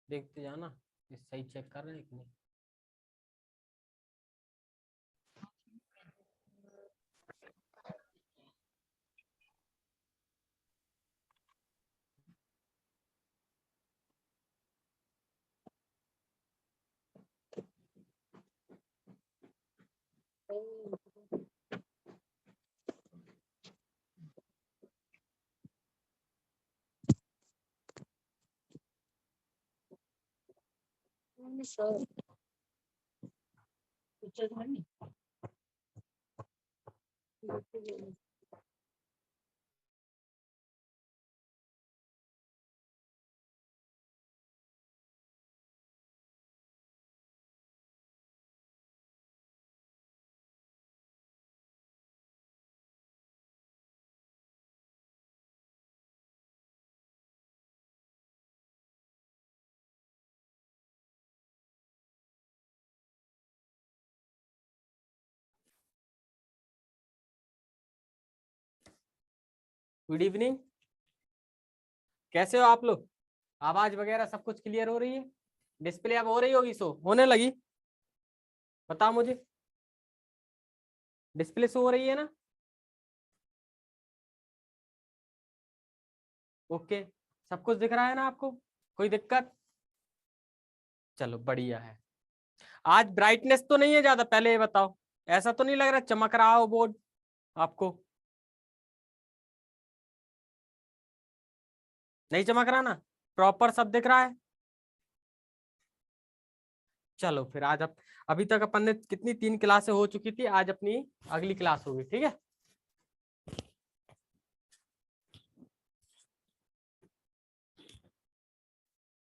देखते जाना, ये सही चेक कर रहे हैं कि नहीं। गुड इवनिंग, कैसे हो आप लोग? आवाज वगैरह सब कुछ क्लियर हो रही है? डिस्प्ले अब हो रही होगी, शो होने लगी? बताओ मुझे, डिस्प्ले शो हो रही है ना? ओके, सब कुछ दिख रहा है ना आपको? कोई दिक्कत? चलो बढ़िया है। आज ब्राइटनेस तो नहीं है ज्यादा? पहले ये बताओ, ऐसा तो नहीं लग रहा चमक रहा हो बोर्ड आपको? नहीं चमक रहा ना? प्रॉपर सब दिख रहा है? चलो फिर आज अभी तक अपन ने कितनी 3 क्लासें हो चुकी थी, आज अपनी अगली क्लास होगी, ठीक है?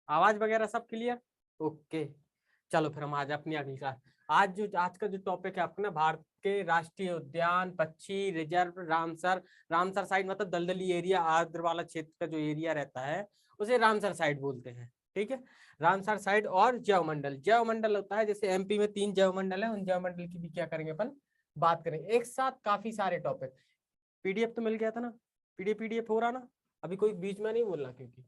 आवाज वगैरह सब क्लियर? ओके, चलो फिर हम आज अपनी अगली क्लास। आज का जो टॉपिक है आपका ना, भारत के राष्ट्रीय उद्यान, पक्षी रिजर्व, रामसर। रामसर साइड मतलब दलदली एरिया, आर्द्र वाला क्षेत्र का जो एरिया रहता है उसे रामसर साइड बोलते हैं, ठीक है? रामसर साइड और जैवमंडल। जैवमंडल होता है जैसे एमपी में 3 जैवमंडल है, उन जैवमंडल की भी क्या करेंगे अपन, बात करेंगे एक साथ। काफी सारे टॉपिक, पीडीएफ तो मिल गया था ना? पीडीएफ पीडीएफ हो रहा ना? अभी कोई बीच में नहीं बोलना, क्योंकि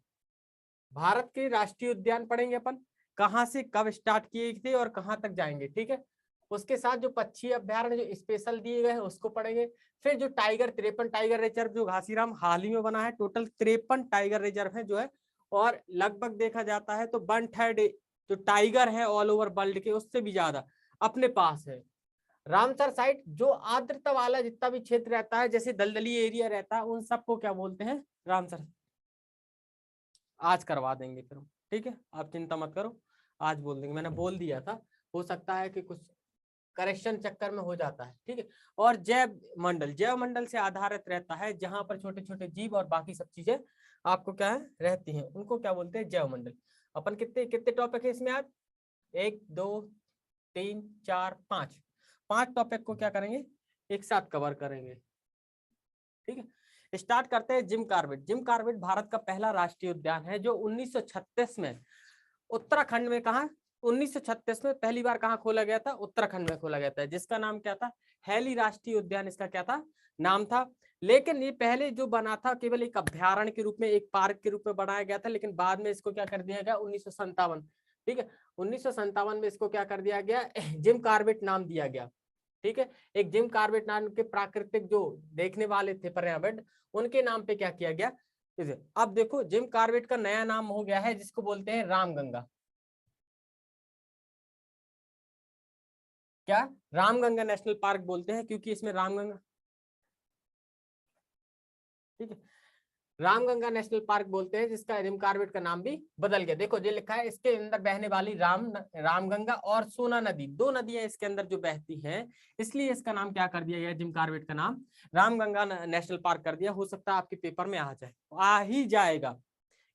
भारत के राष्ट्रीय उद्यान पढ़ेंगे अपन, कहाँ से कब स्टार्ट किए थे और कहाँ तक जाएंगे, ठीक है? उसके साथ जो पक्षी अभ्यारण्य जो स्पेशल दिए गए हैं उसको पढ़ेंगे। फिर जो टाइगर, 53 टाइगर रिजर्व जो घासीराम हाल ही में बना है, टोटल 53 टाइगर रिजर्व है जो है, और लगभग देखा जाता है तो 1/3 जो टाइगर है ऑल ओवर वर्ल्ड के, उससे भी ज्यादा अपने पास है। रामसर साइट जो आर्द्रता वाला जितना भी क्षेत्र रहता है, जैसे दलदली एरिया रहता है, उन सबको क्या बोलते हैं, रामसर। आज करवा देंगे फिर, ठीक है? आप चिंता मत करो, आज बोल देंगे, मैंने बोल दिया था। हो सकता है कि कुछ करेक्शन चक्कर में हो जाता है, ठीक है? और जैव मंडल, जैव मंडल से आधारित रहता है, जहां पर छोटे छोटे जीव और बाकी सब चीजें आपको क्या है रहती हैं, उनको क्या बोलते हैं, जैव मंडल। अपन कितने कितने टॉपिक है इसमें आज? 1 2 3 4 5, 5 टॉपिक को क्या करेंगे, एक साथ कवर करेंगे, ठीक है? स्टार्ट करते हैं। Jim Corbett. Jim Corbett Bharat का पहला राष्ट्रीय उद्यान है जो 1936 में उत्तराखंड में, कहा 1936 में पहली बार कहाँ खोला गया था, उत्तराखंड में खोला गया था, जिसका नाम क्या था, हैली राष्ट्रीय उद्यान इसका क्या था, नाम था। लेकिन ये पहले जो बना था केवल एक अभ्यारण्य के रूप में, एक पार्क के रूप में बनाया गया था, लेकिन बाद में इसको क्या कर दिया गया, 1957, ठीक है, 1957 में इसको क्या कर दिया गया, जिम कार्बेट नाम दिया गया, ठीक है? एक जिम कार्बेट नाम के प्राकृतिक जो देखने वाले थे पर्यावरण, उनके नाम पे क्या किया गया। अब देखो जिम कार्बेट का नया नाम हो गया है जिसको बोलते हैं रामगंगा। क्या? रामगंगा नेशनल पार्क बोलते हैं, क्योंकि इसमें रामगंगा, ठीक है, रामगंगा नेशनल पार्क बोलते हैं, जिसका जिम कार्बेट का नाम भी बदल गया। देखो ये लिखा है, इसके अंदर बहने वाली रामगंगा और सोना नदी, 2 नदियां इसके अंदर जो बहती हैं, इसलिए इसका नाम क्या कर दिया गया, जिम कार्बेट का नाम रामगंगा नेशनल पार्क कर दिया। हो सकता है आपके पेपर में आ जाए, आ ही जाएगा,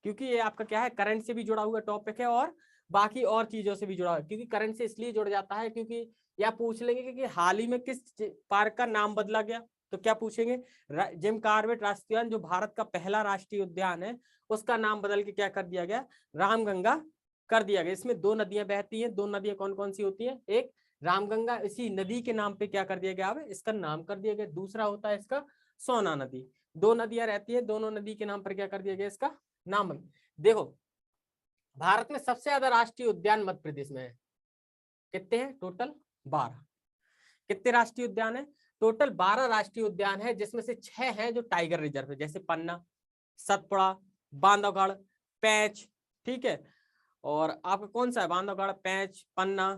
क्योंकि ये आपका क्या है, करंट से भी जुड़ा हुआ टॉपिक है और बाकी और चीजों से भी जुड़ा हुआ है। क्योंकि करंट से इसलिए जुड़ जाता है क्योंकि या पूछ लेंगे कि हाल ही में किस पार्क का नाम बदला गया, तो क्या पूछेंगे, जिम कार्बेट राष्ट्रीय उद्यान जो भारत का पहला राष्ट्रीय उद्यान है, उसका नाम बदल के क्या कर दिया गया, रामगंगा कर दिया गया। इसमें 2 नदियां बहती हैं, 2 नदियां कौन कौन सी होती है, एक रामगंगा, इसी नदी के नाम पे क्या कर दिया गया, अब इसका नाम कर दिया गया। दूसरा होता है इसका सोना नदी। 2 नदियां रहती है, दोनों नदी के नाम पर क्या कर दिया गया, इसका नाम। देखो भारत में सबसे ज्यादा राष्ट्रीय उद्यान मध्य प्रदेश में है। कितने हैं टोटल? 12। कितने राष्ट्रीय उद्यान है? टोटल 12 राष्ट्रीय उद्यान है, जिसमें से 6 हैं जो टाइगर रिजर्व है, जैसे पन्ना, सतपुड़ा, बांधवगढ़, पेंच, ठीक है। और आपका कौन सा है? बांधवगढ़, पेंच, पन्ना,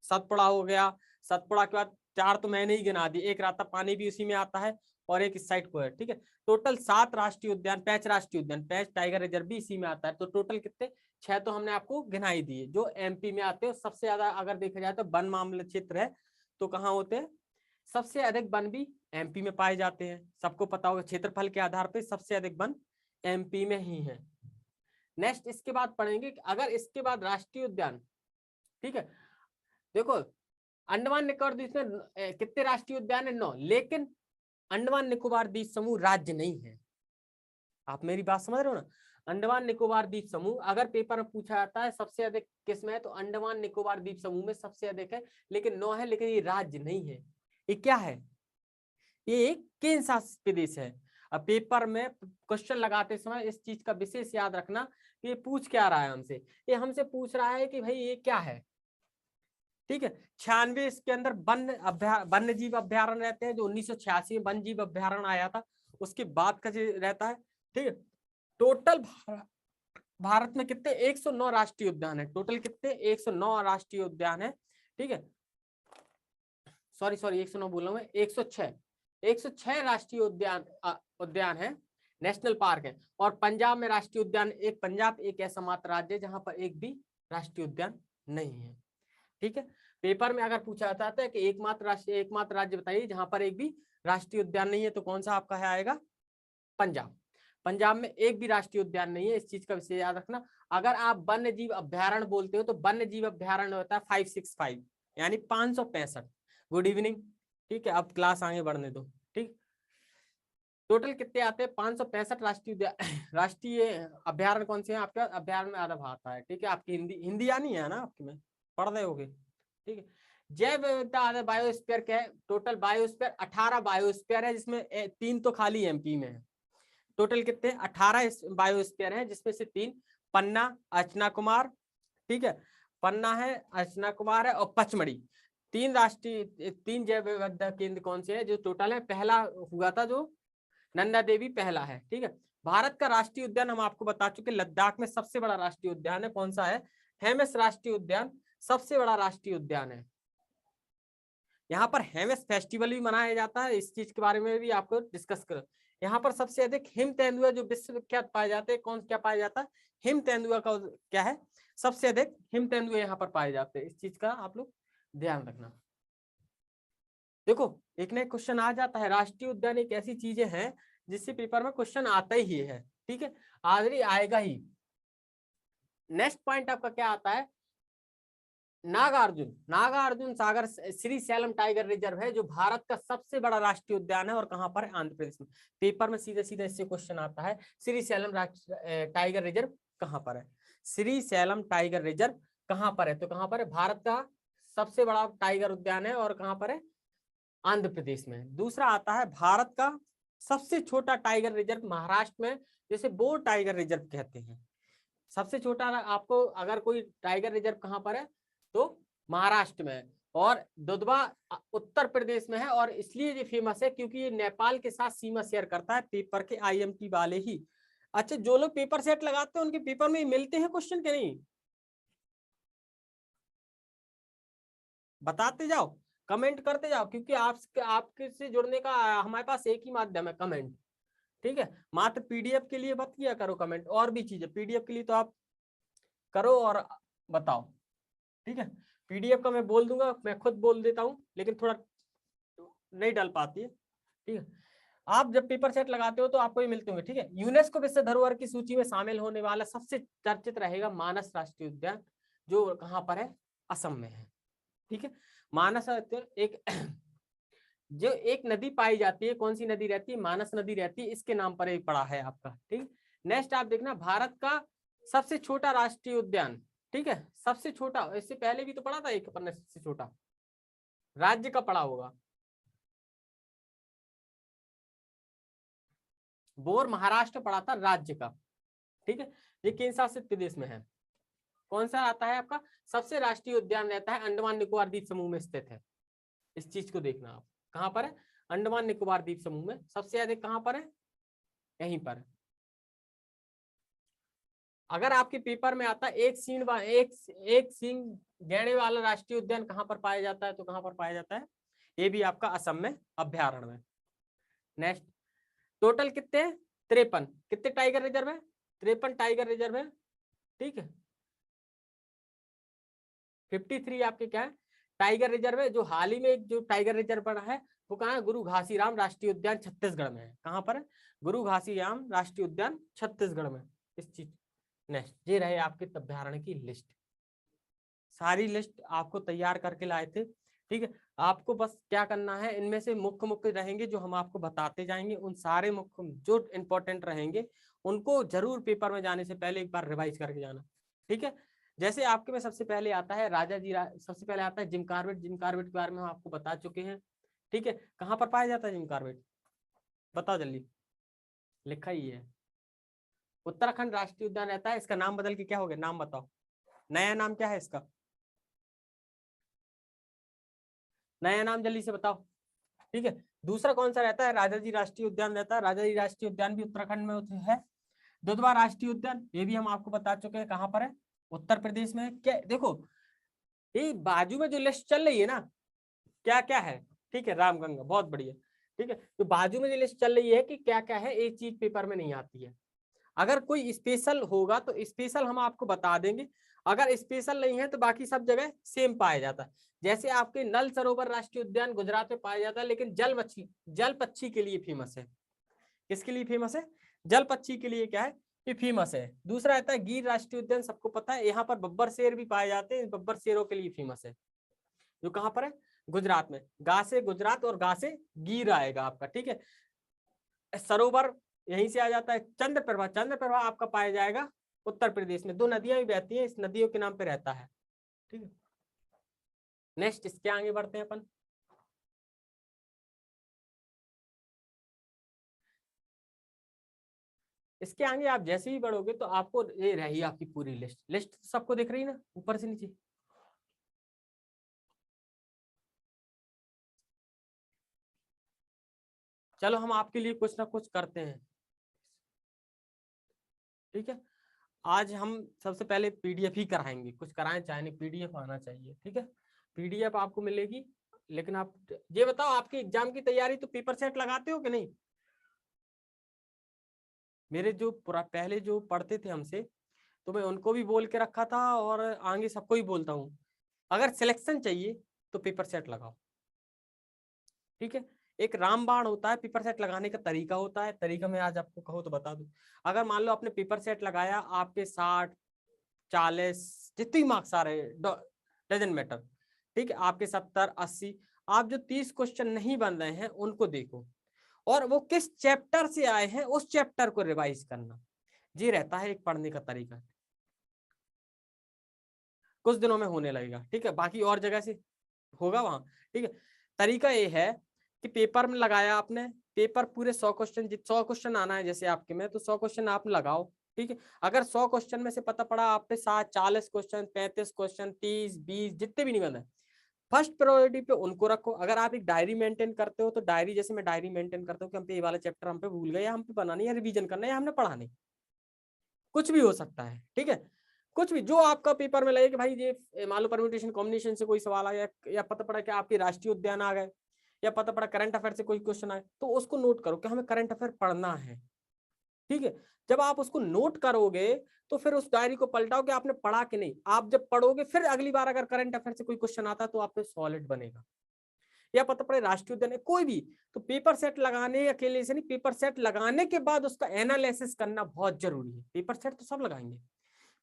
सतपुड़ा हो गया। सतपुड़ा के बाद 4 तो मैंने ही गिना दी, एक राता पानी भी उसी में आता है और एक इस साइड को है, ठीक है। टोटल 7 राष्ट्रीय उद्यान, 5 राष्ट्रीय उद्यान, 5 टाइगर रिजर्व भी इसी में आता है। तो टोटल कितने? 6 तो हमने आपको गिनाई दिए जो एमपी में आते हैं। सबसे ज्यादा अगर देखा जाए तो वन मामला क्षेत्र है तो कहाँ होते हैं? सबसे अधिक वन भी एमपी में पाए जाते हैं। सबको पता होगा क्षेत्रफल के आधार पर सबसे अधिक वन एमपी में ही है। नेक्स्ट इसके बाद पढ़ेंगे अगर इसके बाद राष्ट्रीय उद्यान, ठीक है। देखो अंडमान निकोबार द्वीप में कितने राष्ट्रीय उद्यान है? 9। लेकिन अंडमान निकोबार द्वीप समूह राज्य नहीं है। आप मेरी बात समझ रहे हो ना? अंडमान निकोबार द्वीप समूह अगर पेपर में पूछा जाता है सबसे अधिक किसमें है, तो अंडमान निकोबार द्वीप समूह में सबसे अधिक है, लेकिन 9 है, लेकिन ये राज्य नहीं है। ये क्या है? ये एक केंद्र शासित प्रदेश है। अब पेपर में क्वेश्चन लगाते समय इस चीज का विशेष याद रखना कि ये पूछ क्या रहा है हमसे। ये हमसे पूछ रहा है कि भाई ये क्या है, ठीक है। 96 इसके अंदर वन्य जीव अभ्यारण्य रहते हैं, जो 1986 में वन्य जीव अभ्यारण्य आया था उसके बाद का रहता है, ठीक है। टोटल भारत में कितने? 109 राष्ट्रीय उद्यान है। टोटल कितने? 109 राष्ट्रीय उद्यान है, ठीक है। सॉरी 109 बोल रहा हूं मैं, 106 राष्ट्रीय उद्यान है, नेशनल पार्क है। और पंजाब में राष्ट्रीय उद्यान पंजाब एक ऐसा मात्र राज्य है जहां पर एक भी राष्ट्रीय उद्यान नहीं है, ठीक है। पेपर में अगर पूछा जाता है कि एकमात्र राज्य बताइए जहां पर एक भी राष्ट्रीय उद्यान नहीं है, तो कौन सा आपका है? आएगा पंजाब। पंजाब में एक भी राष्ट्रीय उद्यान नहीं है, इस चीज का विशेष याद रखना। अगर आप वन्य जीव अभ्यारण्य बोलते हो तो वन्य जीव अभ्यारण्य होता है 565 यानी 565। गुड इवनिंग, ठीक है। अब क्लास आगे बढ़ने दो, ठीक। टोटल कितने आते हैं? 565 राष्ट्रीय अभ्यारण्य कौन से हैं आपका? अभ्यारण्य में आधा भाग है, ठीक है। आपकी हिंदी आनी है ना? आपकी में पढ़ रहे होगे, ठीक है। जैव विविधता आधा बायोस्फीयर क्या है? टोटल बायोस्फीयर 18 बायोस्फीयर है, जिसमें 3 तो खाली एमपी में है। टोटल कितने? 18 बायोस्फीयर है, जिसमें से 3 पन्ना, अर्चना कुमार, ठीक है। पन्ना है, अर्चना कुमार है और पचमढ़ी। 3 जैव विविधता केंद्र कौन से है जो टोटल है? पहला हुआ था जो नंदा देवी पहला है, ठीक है। भारत का राष्ट्रीय उद्यान हम आपको बता चुके, लद्दाख में सबसे बड़ा राष्ट्रीय उद्यान है, कौन सा है? हेमिस राष्ट्रीय उद्यान सबसे बड़ा राष्ट्रीय उद्यान है। यहाँ पर हेमिस फेस्टिवल भी मनाया जाता है, इस चीज के बारे में भी आपको डिस्कस करो। यहाँ पर सबसे अधिक हिम तेंदुआ जो विश्व विख्यात पाए जाते हैं, कौन क्या पाया जाता है? हिम तेंदुआ का क्या है? सबसे अधिक हिम तेंदुआ यहाँ पर पाए जाते हैं, इस चीज का आप लोग ध्यान रखना। देखो एक ना एक क्वेश्चन आ जाता है, राष्ट्रीय उद्यान एक ऐसी चीजें हैं जिससे पेपर में क्वेश्चन आता ही है, ठीक है। आज आएगा ही। नेक्स्ट पॉइंट आपका क्या आता है? Nagarjuna Sagar Shri slam tiger reserve है, जो भारत का सबसे बड़ा राष्ट्रीय उद्यान है और कहां पर है? आंध्र प्रदेश में। पेपर में सीधे सीधे इससे क्वेश्चन आता है, श्री सैलम टाइगर रिजर्व कहां पर है? श्री सैलम टाइगर रिजर्व कहां पर है? तो कहां पर है? भारत का सबसे बड़ा टाइगर उद्यान है और कहां पर है? आंध्र प्रदेश में। दूसरा आता है भारत का सबसे छोटा टाइगर रिजर्व महाराष्ट्र में, जैसे बोर टाइगर रिजर्व कहते हैं। सबसे छोटा आपको अगर कोई टाइगर रिजर्व कहां पर है तो महाराष्ट्र में, और दुधवा उत्तर प्रदेश में है। और इसलिए ये फेमस है क्योंकि ये नेपाल के साथ सीमा शेयर करता है, पेपर के आईएमपी वाले ही। अच्छा, जो लोग पेपर सेट लगाते हैं उनके पेपर में मिलते हैं क्वेश्चन के नहीं? बताते जाओ, कमेंट करते जाओ, क्योंकि आपके से जुड़ने का हमारे पास एक ही माध्यम है, कमेंट, ठीक है। मात्र पीडीएफ के लिए मत किया करो कमेंट, और भी चीजें पीडीएफ के लिए तो आप करो और बताओ, ठीक है। पीडीएफ का मैं बोल दूंगा, मैं खुद बोल देता हूँ, लेकिन थोड़ा नहीं डल पाती है, ठीक है। आप जब पेपर सेट लगाते हो तो आपको ये मिलते होंगे, ठीक है। यूनेस्को विश्व धरोहर की सूची में शामिल होने वाला सबसे चर्चित रहेगा मानस राष्ट्रीय उद्यान, जो कहाँ पर है? असम में है, ठीक है। मानस एक जो एक नदी पाई जाती है, कौन सी नदी रहती है? मानस नदी रहती है, इसके नाम पर एक पड़ा है आपका, ठीक। नेक्स्ट आप देखना, भारत का सबसे छोटा राष्ट्रीय उद्यान, ठीक है। सबसे छोटा, इससे पहले भी तो पढ़ा था एक अपन, सबसे छोटा राज्य का पढ़ा होगा। बोर महाराष्ट्र पढ़ा था राज्य का, ठीक है, ये केंद्र शासित प्रदेश में है। कौन सा आता है आपका? सबसे राष्ट्रीय उद्यान रहता है अंडमान निकोबार द्वीप समूह में स्थित है। इस चीज को देखना आप, कहां पर है? अंडमान निकोबार द्वीप समूह में। सबसे अधिक कहां पर है? यहीं पर है। अगर आपके पेपर में आता है एक सींग गैंडे वाला राष्ट्रीय उद्यान कहां पर पाया जाता है, तो कहां पर पाया जाता है? ये भी आपका असम में, अभ्यारण्य में। नेक्स्ट, टोटल कितने हैं? 53। कितने टाइगर रिजर्व है? 53 टाइगर रिजर्व है। ठीक है, 53 आपके क्या है? टाइगर रिजर्व है। जो हाल ही में एक जो टाइगर रिजर्व बना है वो कहाँ है? गुरु घासीराम राष्ट्रीय उद्यान छत्तीसगढ़ में है। कहां पर है? गुरु घासीराम राष्ट्रीय उद्यान छत्तीसगढ़ में। इस चीज। नेक्स्ट, ये रहे आपके अभ्यारण्य की लिस्ट। सारी लिस्ट आपको तैयार करके लाए थे। ठीक है, आपको बस क्या करना है, इनमें से मुख्य मुख्य रहेंगे जो हम आपको बताते जाएंगे, उन सारे मुख्य जो इंपॉर्टेंट रहेंगे उनको जरूर पेपर में जाने से पहले एक बार रिवाइज करके जाना। ठीक है, जैसे आपके में सबसे पहले आता है सबसे पहले आता है जिम कॉर्बेट। जिम कॉर्बेट के बारे में हम आपको बता चुके हैं। ठीक है, कहाँ पर पाया जाता है जिम कॉर्बेट? बताओ जल्दी। लिखा ही है, उत्तराखंड राष्ट्रीय उद्यान रहता है। इसका नाम बदल के क्या हो गया? नाम बताओ, नया नाम क्या है इसका? नया नाम जल्दी से बताओ। ठीक है, दूसरा कौन सा रहता है? राजाजी राष्ट्रीय उद्यान रहता है। राजाजी राष्ट्रीय उद्यान भी उत्तराखंड में है। दुधवा राष्ट्रीय उद्यान, ये भी हम आपको बता चुके हैं कहां पर है? उत्तर प्रदेश में है। क्या देखो, ये बाजू में जो लिस्ट चल रही है ना, क्या क्या है? ठीक है, रामगंगा, बहुत बढ़िया। ठीक है, तो बाजू में जो लिस्ट चल रही है कि क्या क्या है, एक चीज पेपर में नहीं आती है। अगर कोई स्पेशल होगा तो स्पेशल हम आपको बता देंगे, अगर स्पेशल नहीं है तो बाकी सब जगह सेम पाया जाता है। जैसे आपके नल सरोवर राष्ट्रीय उद्यान गुजरात में पाया जाता है, लेकिन जल पक्षी के लिए फेमस है। किसके लिए फेमस है? जल पक्षी के लिए क्या है? ये फेमस है। दूसरा आता है गिर राष्ट्रीय उद्यान, सबको पता है, यहाँ पर बब्बर शेर भी पाए जाते हैं। बब्बर शेरों के लिए फेमस है, जो कहां पर है? गुजरात में। गा से गुजरात और गा से गिर आएगा आपका। ठीक है, सरोवर यहीं से आ जाता है। चंद्रप्रभा आपका पाया जाएगा उत्तर प्रदेश में। 2 नदियां भी बहती हैं, इस नदियों के नाम पे रहता है। ठीक है, नेक्स्ट इसके आगे बढ़ते हैं अपन। इसके आगे आप जैसे ही बढ़ोगे तो आपको ये रही आपकी पूरी लिस्ट सबको दिख रही ना, ऊपर से नीचे? चलो हम आपके लिए कुछ ना कुछ करते हैं। ठीक है, आज हम सबसे पहले पीडीएफ ही कराएंगे, कुछ कराएं चाहे नहीं, पीडीएफ आना चाहिए। ठीक है, पीडीएफ आपको मिलेगी। लेकिन आप ये बताओ, आपके एग्जाम की तैयारी तो पेपर सेट लगाते हो कि नहीं? मेरे जो पहले जो पढ़ते थे हमसे, तो मैं उनको भी बोल के रखा था और आगे सबको ही बोलता हूँ, अगर सिलेक्शन चाहिए तो पेपर सेट लगाओ। ठीक है, एक रामबाण होता है, पेपर सेट लगाने का तरीका होता है। तरीका मैं आज आपको कहूँ तो बता दूं। अगर मान लो आपने पेपर सेट लगाया, आपके 60 40 जितनी मार्क्स आ रहे, डजंट मैटर। ठीक है, आपके 70 80, आप जो 30 क्वेश्चन नहीं बन रहे हैं उनको देखो, और वो किस चैप्टर से आए हैं उस चैप्टर को रिवाइज करना। ये रहता है एक पढ़ने का तरीका। कुछ दिनों में होने लगेगा। ठीक है, बाकी और जगह से होगा वहां। ठीक है, तरीका ये है कि पेपर में लगाया आपने, पेपर पूरे 100 क्वेश्चन आना है जैसे आपके में, तो 100 क्वेश्चन आप लगाओ। ठीक है, अगर 100 क्वेश्चन में से पता पड़ा आप पे 40 क्वेश्चन 35 क्वेश्चन 30 20 जितने भी नहीं बने, फर्स्ट प्रायोरिटी पे उनको रखो। अगर आप एक डायरी मेंटेन करते हो तो डायरी, जैसे मैं डायरी मेंटेन करता हूँ कि हम पे ये वाला चैप्टर हम पे भूल गए, या हम पे बनानी है, रिवीजन करना है, या हमने पढ़ा नहीं, कुछ भी हो सकता है। ठीक है, कुछ भी जो आपका पेपर में लगे कि भाई ये मान लो परम्यूटेशन कॉम्बिनेशन से कोई सवाल आ गया, या पता पड़ा कि आपके राष्ट्रीय उद्यान आ गए, या पता पड़ा करंट अफेयर से कोई क्वेश्चन आए, तो उसको नोट करो कि हमें करंट अफेयर पढ़ना है। ठीक है, जब आप उसको नोट करोगे तो फिर उस डायरी को पलटाओ कि आपने पढ़ा कि नहीं। आप जब पढ़ोगे फिर अगली बार अगर करंट अफेयर से कोई क्वेश्चन आता है तो आप पे सॉलिड बनेगा। या पता पड़े राष्ट्रीय उद्यान है कोई भी, तो पेपर सेट लगाने अकेले से नहीं, पेपर सेट लगाने के बाद उसका एनालिसिस करना बहुत जरूरी है। पेपर सेट तो सब लगाएंगे,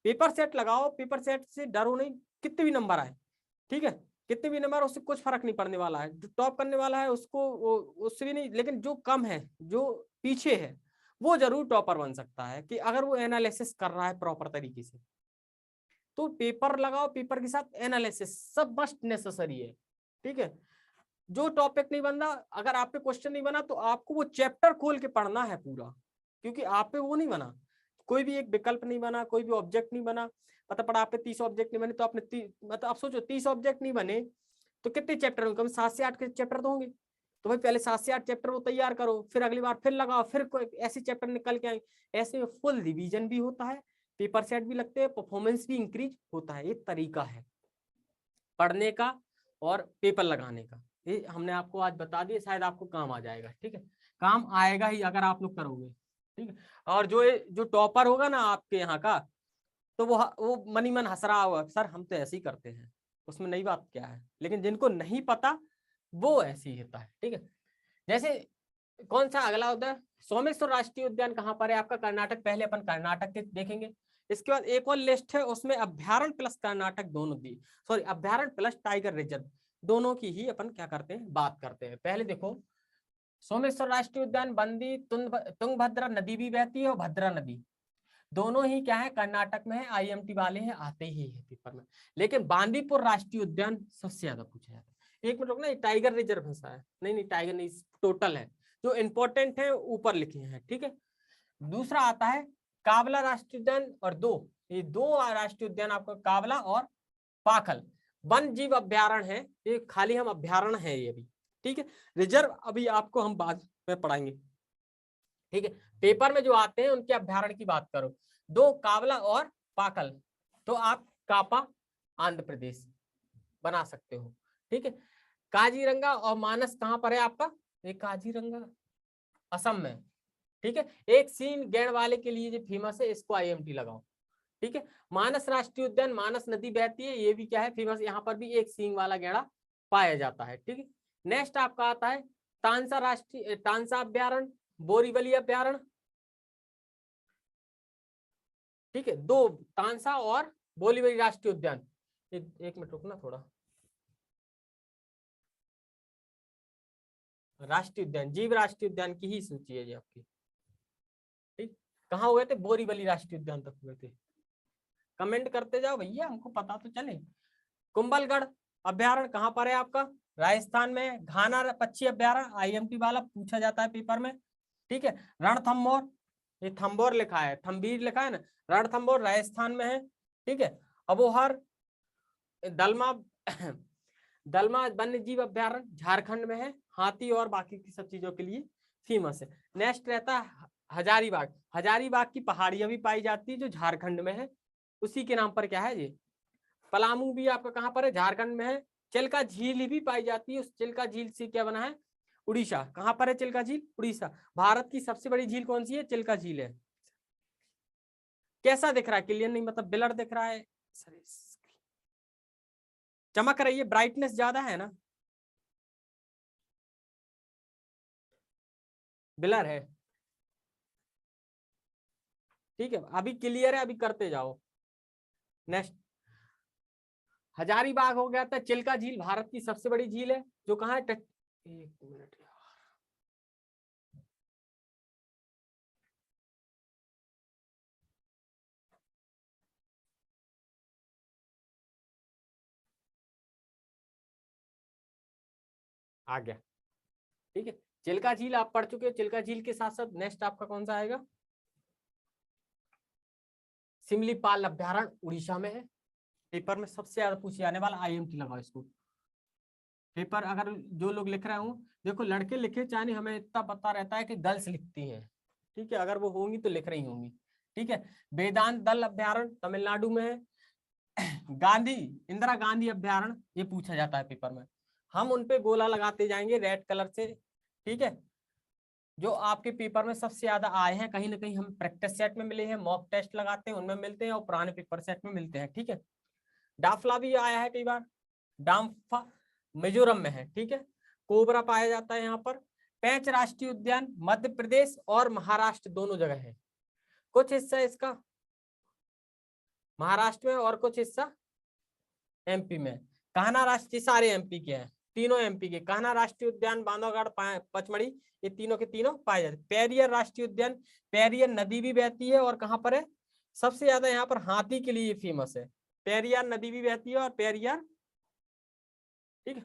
पेपर सेट लगाओ, पेपर सेट से डरो नहीं, कितने भी नंबर आए। ठीक है, कितने भी नंबर, उससे कुछ फर्क नहीं पड़ने वाला है। जो टॉप करने वाला है उसको उससे भी नहीं, लेकिन जो कम है, जो पीछे है, वो जरूर टॉपर बन सकता है कि अगर वो एनालिसिस कर रहा है प्रॉपर तरीके से। तो पेपर लगाओ, पेपर के साथ एनालिसिस सब मस्ट नेसेसरी है। ठीक है, जो टॉपिक नहीं बन रहा, अगर आप पे क्वेश्चन नहीं बना तो आपको वो चैप्टर खोल के पढ़ना है पूरा, क्योंकि आप पे वो नहीं बना, कोई भी एक विकल्प नहीं बना, कोई भी ऑब्जेक्ट नहीं बना, पता पड़ा आप पे 30 ऑब्जेक्ट नहीं बने, तो आपने मतलब आप सोचो 30 ऑब्जेक्ट नहीं बने तो कितने चैप्टर होंगे, कम 7 से 8 के चैप्टर तो होंगे। तो भाई पहले 7 से 8 चैप्टर वो तैयार करो, फिर अगली बार फिर लगाओ, फिर कोई ऐसे चैप्टर निकल के आएंगे। ऐसे में फुल रिवीजन भी होता है, पेपर सेट भी लगते हैं, परफॉर्मेंस भी इंक्रीज होता है। ये तरीका है पढ़ने का और पेपर लगाने का, ये हमने आपको आज बता दिया, शायद आपको काम आ जाएगा। ठीक है, काम आएगा ही अगर आप लोग करोगे। ठीक है, और जो टॉपर होगा ना आपके यहाँ का, तो वो मनी मन हंस रहा होगा, सर हम तो ऐसे ही करते हैं, उसमें नई बात क्या है। लेकिन जिनको नहीं पता वो ऐसे ही होता है। ठीक है, जैसे कौन सा अगला होता है, सोमेश्वर राष्ट्रीय उद्यान कहाँ पर है आपका, कर्नाटक। पहले अपन कर्नाटक के देखेंगे, इसके बाद एक और लिस्ट है, उसमें अभ्यारण्य प्लस कर्नाटक दोनों दी, सॉरी अभ्यारण्य प्लस टाइगर रिजर्व दोनों की ही अपन क्या करते हैं, बात करते हैं। पहले देखो सोमेश्वर राष्ट्रीय उद्यान, बंदी तुंगभद्रा नदी भी बहती है और भद्रा नदी, दोनों ही क्या है कर्नाटक में है, आईएमटी वाले हैं, आते ही है पेपर में। लेकिन बांदीपुर राष्ट्रीय उद्यान सबसे ज्यादा पूछा जाता है। एक मिनट रुकना, टाइगर रिजर्व है, नहीं टाइगर नहीं, टोटल है, जो इंपॉर्टेंट है ऊपर लिखे हैं। ठीक है, दूसरा आता है कावला राष्ट्रीय उद्यान, और ये दो राष्ट्रीय उद्यान आपका कावला और पाखल वन जीव अभ्यारण्य है, ये खाली हम अभ्यारण्य है ये भी। ठीक है, रिजर्व अभी आपको हम बाद में पढ़ाएंगे। ठीक है, पेपर में जो आते हैं उनके अभ्यारण्य की बात करो, दो कावला और पाकल, तो आप कापा आंध्र प्रदेश बना सकते हो। ठीक है, काजीरंगा और मानस कहाँ पर है आपका, ये काजीरंगा असम में। ठीक है, एक सीन गैंड वाले के लिए जो फेमस है, इसको आईएमटी लगाओ। ठीक है, मानस राष्ट्रीय उद्यान, मानस नदी बहती है, ये भी क्या है फेमस, यहाँ पर भी एक सींग वाला गैंडा पाया जाता है। ठीक है, नेक्स्ट आपका आता है तांसा अभ्यारण्य, बोरीवली अभ्यारण्य। ठीक है, दो तांसा और बोरीवली राष्ट्रीय उद्यान। एक मिनट रुकना थोड़ा, राष्ट्रीय उद्यान, जीव राष्ट्रीय उद्यान की ही सूची है ये आपकी। ठीक, कहाँ हुए थे, बोरीवली राष्ट्रीय उद्यान तक हुए थे। कमेंट करते जाओ भैया, हमको पता तो चले। कुंभलगढ़ अभ्यारण्य कहाँ पर है आपका, राजस्थान में। घाना पक्षी अभ्यारण्य, आईएमटी वाला पूछा जाता है पेपर में। ठीक है, रणथंभौर, ये थंबोर लिखा है, थम्बीर लिखा है ना, रणथंभौर राजस्थान में है। ठीक है, अबोहर दलमा दलमा वन्य जीव अभ्यारण्य झारखंड में है, हाथी और बाकी की सब चीजों के लिए फेमस है। नेक्स्ट रहता है हजारीबाग, हजारीबाग की पहाड़ियां भी पाई जाती है जो झारखंड में है, उसी के नाम पर क्या है ये। पलामू भी आपका कहाँ पर है, झारखंड में है। चिल्का झील भी पाई जाती है, उस चिल्का झील से क्या बना है, उड़ीसा। कहाँ पर है चिल्का झील, उड़ीसा। भारत की सबसे बड़ी झील कौन सी है, चिल्का झील है। कैसा दिख रहा है, क्लियर नहीं मतलब ब्लर दिख रहा है, चमक रही है, ब्राइटनेस ज्यादा है ना, ब्लर है। ठीक है, अभी क्लियर है, अभी करते जाओ। नेक्स्ट हजारीबाग हो गया था, चिल्का झील भारत की सबसे बड़ी झील है, जो कहाँ है एक मिनट यार, आ गया। ठीक है, चिल्का झील आप पढ़ चुके हो, चिल्का झील के साथ साथ नेक्स्ट आपका कौन सा आएगा, सिमलीपाल अभ्यारण्य उड़ीसा में है। पेपर में सबसे ज्यादा पूछे जाने वाला, आईएमटी लगाओ इसको। पेपर अगर जो लोग लिख रहे हो, देखो लड़के लिखे चाहे, हमें इतना पता रहता है कि गर्ल्स लिखती हैं। ठीक है, अगर वो होंगी तो लिख रही होंगी। ठीक है, वेदांत दल अभ्यारण्य तमिलनाडु में है। गांधी इंदिरा गांधी अभ्यारण्य, ये पूछा जाता है पेपर में, हम उनपे गोला लगाते जाएंगे रेड कलर से। ठीक है, जो आपके पेपर में सबसे ज्यादा आए हैं, कहीं ना कहीं हम प्रैक्टिस सेट में मिले हैं, मॉक टेस्ट लगाते हैं उनमें मिलते हैं, और पुराने पेपर सेट में मिलते हैं। ठीक है, डाफला भी आया है कई बार, डाम्फा मिजोरम में है। ठीक है, कोबरा पाया जाता है यहाँ पर। पेंच राष्ट्रीय उद्यान मध्य प्रदेश और महाराष्ट्र दोनों जगह है, कुछ हिस्सा इसका महाराष्ट्र में और कुछ हिस्सा एमपी में। कान्हा राष्ट्रीय, सारे एमपी के हैं, तीनों एमपी के। कान्हा राष्ट्रीय उद्यान, बांधवगढ़, पचमढ़ी, ये तीनों के तीनों पाए जाते। पेरियर राष्ट्रीय उद्यान, पेरियर नदी भी बहती है, और कहाँ पर है, सबसे ज्यादा यहाँ पर हाथी के लिए फेमस है। पेरियार नदी भी बहती है और पेरियार। ठीक है,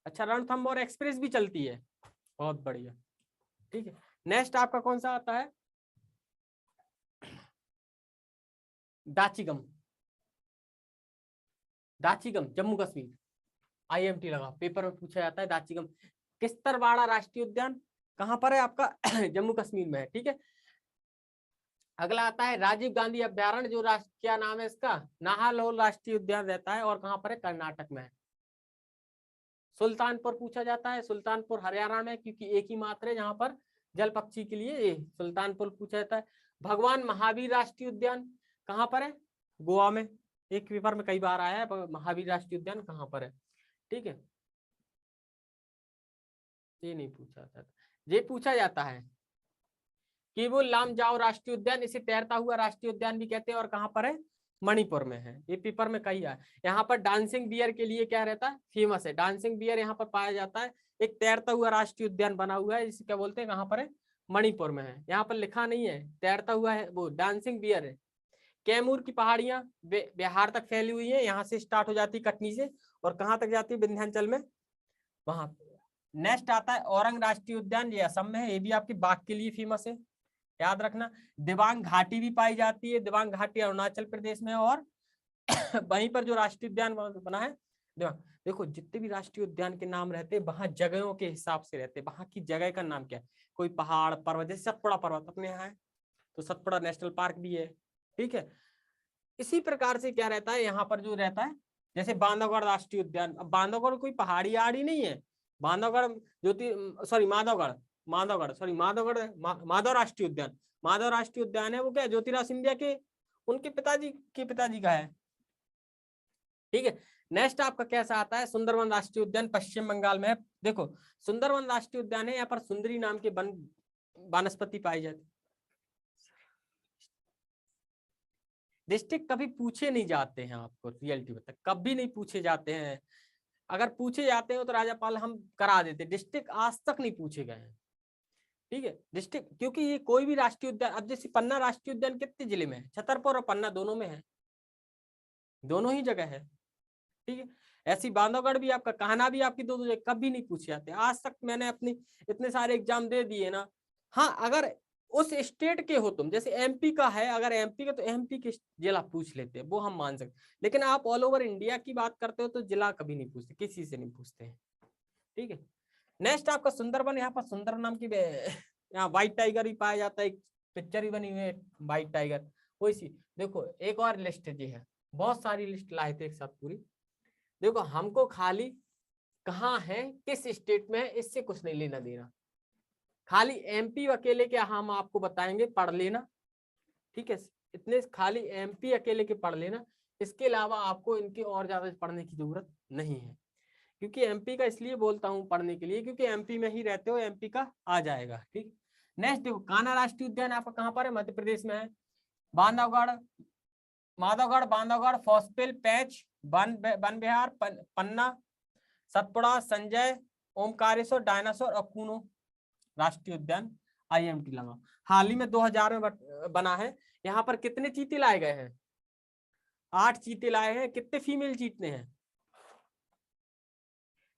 अच्छा रणथंभौर एक्सप्रेस भी चलती है, बहुत बढ़िया। ठीक है। नेक्स्ट आपका कौन सा आता है, दाचिगम, दाचिगम जम्मू कश्मीर, IMT लगा, पेपर में पूछा जाता है दाचिगम। किस्तरवाड़ा राष्ट्रीय उद्यान कहाँ पर है आपका जम्मू कश्मीर में है, ठीक है। अगला आता है राजीव गांधी अभ्यारण्य, जो राष्ट्र क्या नाम है इसका, नाहरलगुन राष्ट्रीय उद्यान रहता है, और कहाँ पर है, कर्नाटक में है। सुल्तानपुर पूछा जाता है, सुल्तानपुर हरियाणा में, क्योंकि एक ही मात्र है जहां पर जल पक्षी के लिए, ये सुल्तानपुर पूछा जाता है। भगवान महावीर राष्ट्रीय उद्यान कहाँ पर है, गोवा में, एक पेपर में कई बार आया है, महावीर राष्ट्रीय उद्यान कहाँ पर है, ठीक है। ये नहीं पूछा जाता, ये पूछा जाता है केवल लामजाओ राष्ट्रीय उद्यान, इसे तैरता हुआ राष्ट्रीय उद्यान भी कहते हैं, और कहाँ पर है, मणिपुर में है। ये पेपर में कही है। यहाँ पर डांसिंग बियर के लिए क्या रहता है, फेमस है, डांसिंग बियर यहाँ पर पाया जाता है। एक तैरता हुआ राष्ट्रीय उद्यान बना हुआ है, जिसे क्या बोलते हैं, कहाँ पर है, मणिपुर में है। यहाँ पर लिखा नहीं है तैरता हुआ है, वो डांसिंग बियर है। कैमूर की पहाड़ियां बिहार तक फैली हुई है, यहाँ से स्टार्ट हो जाती है कटनी से, और कहाँ तक जाती है, विंध्याचल में, वहां। नेक्स्ट आता है औरंग राष्ट्रीय उद्यान, ये असम में है, ये भी आपकी बाघ के लिए फेमस है, याद रखना। दिबांग घाटी भी पाई जाती है, दिबांग घाटी अरुणाचल प्रदेश में है, और वहीं पर जो राष्ट्रीय उद्यान बना है दिबांग। देखो जितने भी राष्ट्रीय उद्यान के नाम रहते हैं वहां जगहों के हिसाब से रहते हैं, वहां की जगह का नाम क्या है, कोई पहाड़ पर्वत, जैसे सतपुड़ा पर्वत अपने यहाँ है, तो सतपुड़ा नेशनल पार्क भी है, ठीक है। इसी प्रकार से क्या रहता है यहाँ पर जो रहता है, जैसे बांधवगढ़ राष्ट्रीय उद्यान, अब बांधवगढ़ कोई पहाड़ी आड़ी नहीं है, बांधवगढ़ ज्योति, सॉरी माधवगढ़, माधवगढ़ सॉरी माधवगढ़, माधव राष्ट्रीय उद्यान, माधव राष्ट्रीय उद्यान है, वो क्या ज्योतिराज सिंधिया के, उनके पिताजी का है, ठीक है। नेक्स्ट आपका कैसा आता है, सुंदरवन राष्ट्रीय उद्यान पश्चिम बंगाल में है। देखो सुंदरवन राष्ट्रीय उद्यान है, यहाँ पर सुंदरी नाम के वनस्पति पाई जाती। डिस्ट्रिक्ट कभी पूछे नहीं जाते हैं, आपको रियलिटी बता, कभी नहीं पूछे जाते हैं। अगर पूछे जाते हैं तो राजापाल हम करा देते, डिस्ट्रिक्ट आज तक नहीं पूछे गए हैं, ठीक है। डिस्ट्रिक्ट क्योंकि ये कोई भी राष्ट्रीय उद्यान, अब जैसे पन्ना राष्ट्रीय उद्यान कितने जिले में है, छतरपुर और पन्ना दोनों में है, दोनों ही जगह है, ठीक है। ऐसी बांधवगढ़ भी आपका, कान्हा भी आपकी दो जगह, कभी नहीं पूछे जाते आज तक। मैंने अपने इतने सारे एग्जाम दे दिए ना। हाँ अगर उस स्टेट के हो तुम, जैसे MP का है, अगर MP का तो MP के जिला पूछ लेते हैं, वो हम मान सकते, लेकिन आप ऑल ओवर इंडिया की बात करते हो तो जिला कभी नहीं पूछते, किसी से नहीं पूछते हैं, ठीक है। नेक्स्ट आपका सुंदरबन, यहाँ पर सुंदर नाम की यहाँ व्हाइट टाइगर ही पाया जाता है, एक पिक्चर ही बनी हुई है व्हाइट टाइगर, वही सी। देखो एक और लिस्ट जी है, बहुत सारी लिस्ट लाए थे एक साथ पूरी। देखो हमको खाली कहाँ है, किस स्टेट में है, इससे कुछ नहीं लेना देना, खाली MP अकेले के हम आपको बताएंगे, पढ़ लेना, ठीक है। इतने खाली MP अकेले के पढ़ लेना, इसके अलावा आपको इनके और ज्यादा पढ़ने की जरूरत नहीं है, क्योंकि MP का इसलिए बोलता हूँ पढ़ने के लिए, क्योंकि MP में ही रहते हो, MP का आ जाएगा, ठीक। नेक्स्ट देखो कान्हा राष्ट्रीय उद्यान आपका कहाँ पर है, मध्य प्रदेश में है। बांधवगढ़, माधवगढ़, बांधवगढ़, फॉस्पिल, पैच, वन विहार, पन्ना, सतपुड़ा, संजय, ओमकारेश्वर, डायनासोर और कूनो राष्ट्रीय उद्यान IMT लगा। हाल ही में 2000 में बना है। यहाँ पर कितने चीते लाए गए हैं, 8 चीते लाए हैं। कितने फीमेल चीते हैं,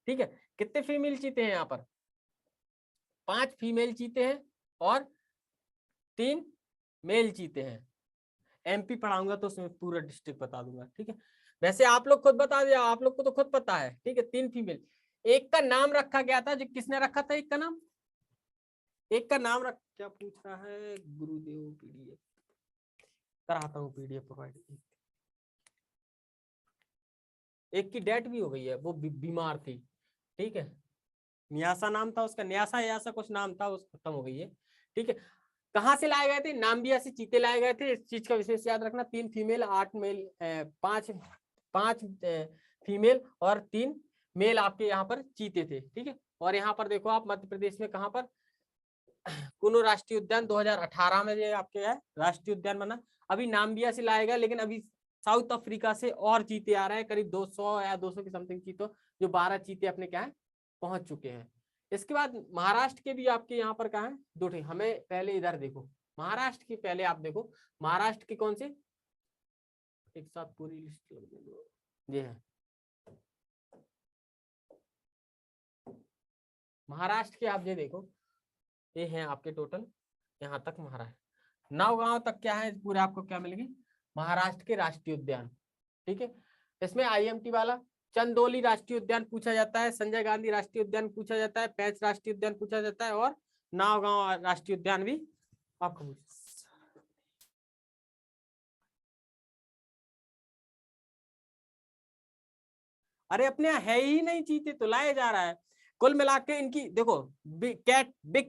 ठीक है, कितने फीमेल चीते हैं यहाँ पर, 5 फीमेल चीते हैं और 3 मेल चीते हैं। MP पढ़ाऊंगा तो उसमें पूरा डिस्ट्रिक्ट बता दूंगा, ठीक है। वैसे आप लोग खुद बता दिया, आप लोग को तो खुद पता है, ठीक है। 3 फीमेल, एक का नाम रखा गया था, जो किसने रखा था, एक का नाम, एक का नाम रख, क्या पूछ रहा है, गुरुदेव PDF कराता हूँ, PDF प्रोवाइड। एक की डेथ भी हो गई है, वो बीमार थी, ठीक है। न्यासा नाम था उसका, न्यासा या ऐसा कुछ नाम था, उस खत्म हो गई है, ठीक है। कहाँ से लाए गए थे, नाम्बिया से चीते लाए गए थे, इस चीज का विशेष याद रखना। 3 फीमेल 8 मेल, 5 फीमेल और 3 मेल आपके यहाँ पर चीते थे, ठीक है। और यहाँ पर देखो आप मध्य प्रदेश में कहाँ पर, कुनो राष्ट्रीय उद्यान 2018 में ये आपके है राष्ट्रीय उद्यान बना। अभी नाम्बिया से लाया गया, लेकिन अभी साउथ अफ्रीका से और चीते आ रहे हैं, करीब 200 या 200 की समथिंग चीतों, जो 12 चीते अपने क्या है पहुंच चुके हैं। इसके बाद महाराष्ट्र के भी आपके यहाँ पर कहा है 2 ठे। हमें पहले इधर देखो, महाराष्ट्र की पहले आप देखो, महाराष्ट्र के कौन से, एक साथ पूरी लिस्ट ये है। महाराष्ट्र के आप ये देखो, ये हैं आपके टोटल, यहाँ तक महाराष्ट्र। 9 गांव तक क्या है पूरे आपको क्या मिलेगी, महाराष्ट्र के राष्ट्रीय उद्यान। ठीक है, इसमें IMT वाला चंदोली राष्ट्रीय उद्यान पूछा जाता है, संजय गांधी राष्ट्रीय उद्यान पूछा जाता है, पेंच राष्ट्रीय उद्यान पूछा जाता है, और नावगांव राष्ट्रीय उद्यान भी आपको। अरे अपने यहाँ है ही नहीं चीते, तो लाया जा रहा है। कुल मिला के इनकी देखो, बिग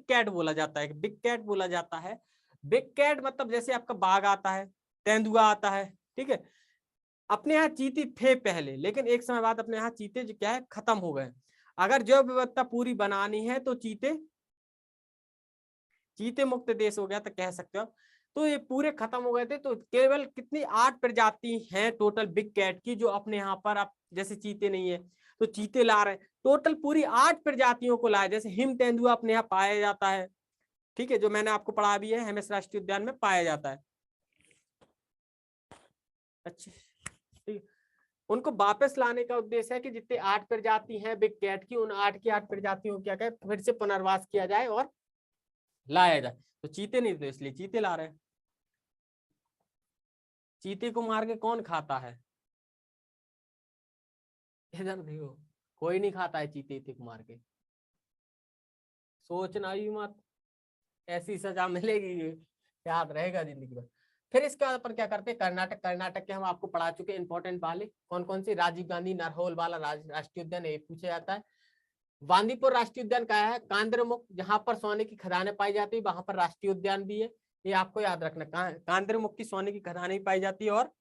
कैट बोला जाता है, बिग कैट बोला जाता है। बिग कैट मतलब जैसे आपका बाघ आता है, तेंदुआ आता है, ठीक है। अपने यहाँ चीते थे पहले, लेकिन एक समय बाद अपने यहाँ चीते जो क्या है खत्म हो गए। अगर जैव विविधता पूरी बनानी है तो चीते मुक्त देश हो गया तो कह सकते हो। तो ये पूरे खत्म हो गए थे, तो केवल कितनी 8 प्रजाति हैं टोटल बिग कैट की, जो अपने यहाँ पर आप जैसे चीते नहीं है तो चीते ला रहे हैं। टोटल पूरी 8 प्रजातियों को लाए, जैसे हिम तेंदुआ अपने यहाँ पाया जाता है, ठीक है, जो मैंने आपको पढ़ा भी है, हेमिस राष्ट्रीय उद्यान में पाया जाता है। अच्छा, ठीक, उनको वापस लाने का उद्देश्य है कि जितने 8 प्रजाति हैं बिग कैट की, उन 8 की 8 प्रजातियों को क्या कहे फिर से पुनर्वास किया जाए और लाया जाए। तो चीते नहीं, तो इसलिए चीते ला रहे हैं। चीते को मार के कौन खाता है, इधर देखो, कोई नहीं खाता है चीते को मार के, सोचना ही मत, ऐसी सजा मिलेगी, याद रहेगा जिंदगी भर। फिर इसके बाद अपन क्या करते हैं, कर्नाटक के हम आपको पढ़ा चुके हैं इंपॉर्टेंट वाले, कौन कौन से, राजीव गांधी नरहोल वाला राष्ट्रीय उद्यान ये पूछा जाता है। बांदीपुर राष्ट्रीय उद्यान का है, कांद्रमुख जहां पर सोने की खदानें पाई जाती है, वहां पर राष्ट्रीय उद्यान भी है, ये आपको याद रखना, कांद्रमुख की सोने की खदानें पाई जाती है। और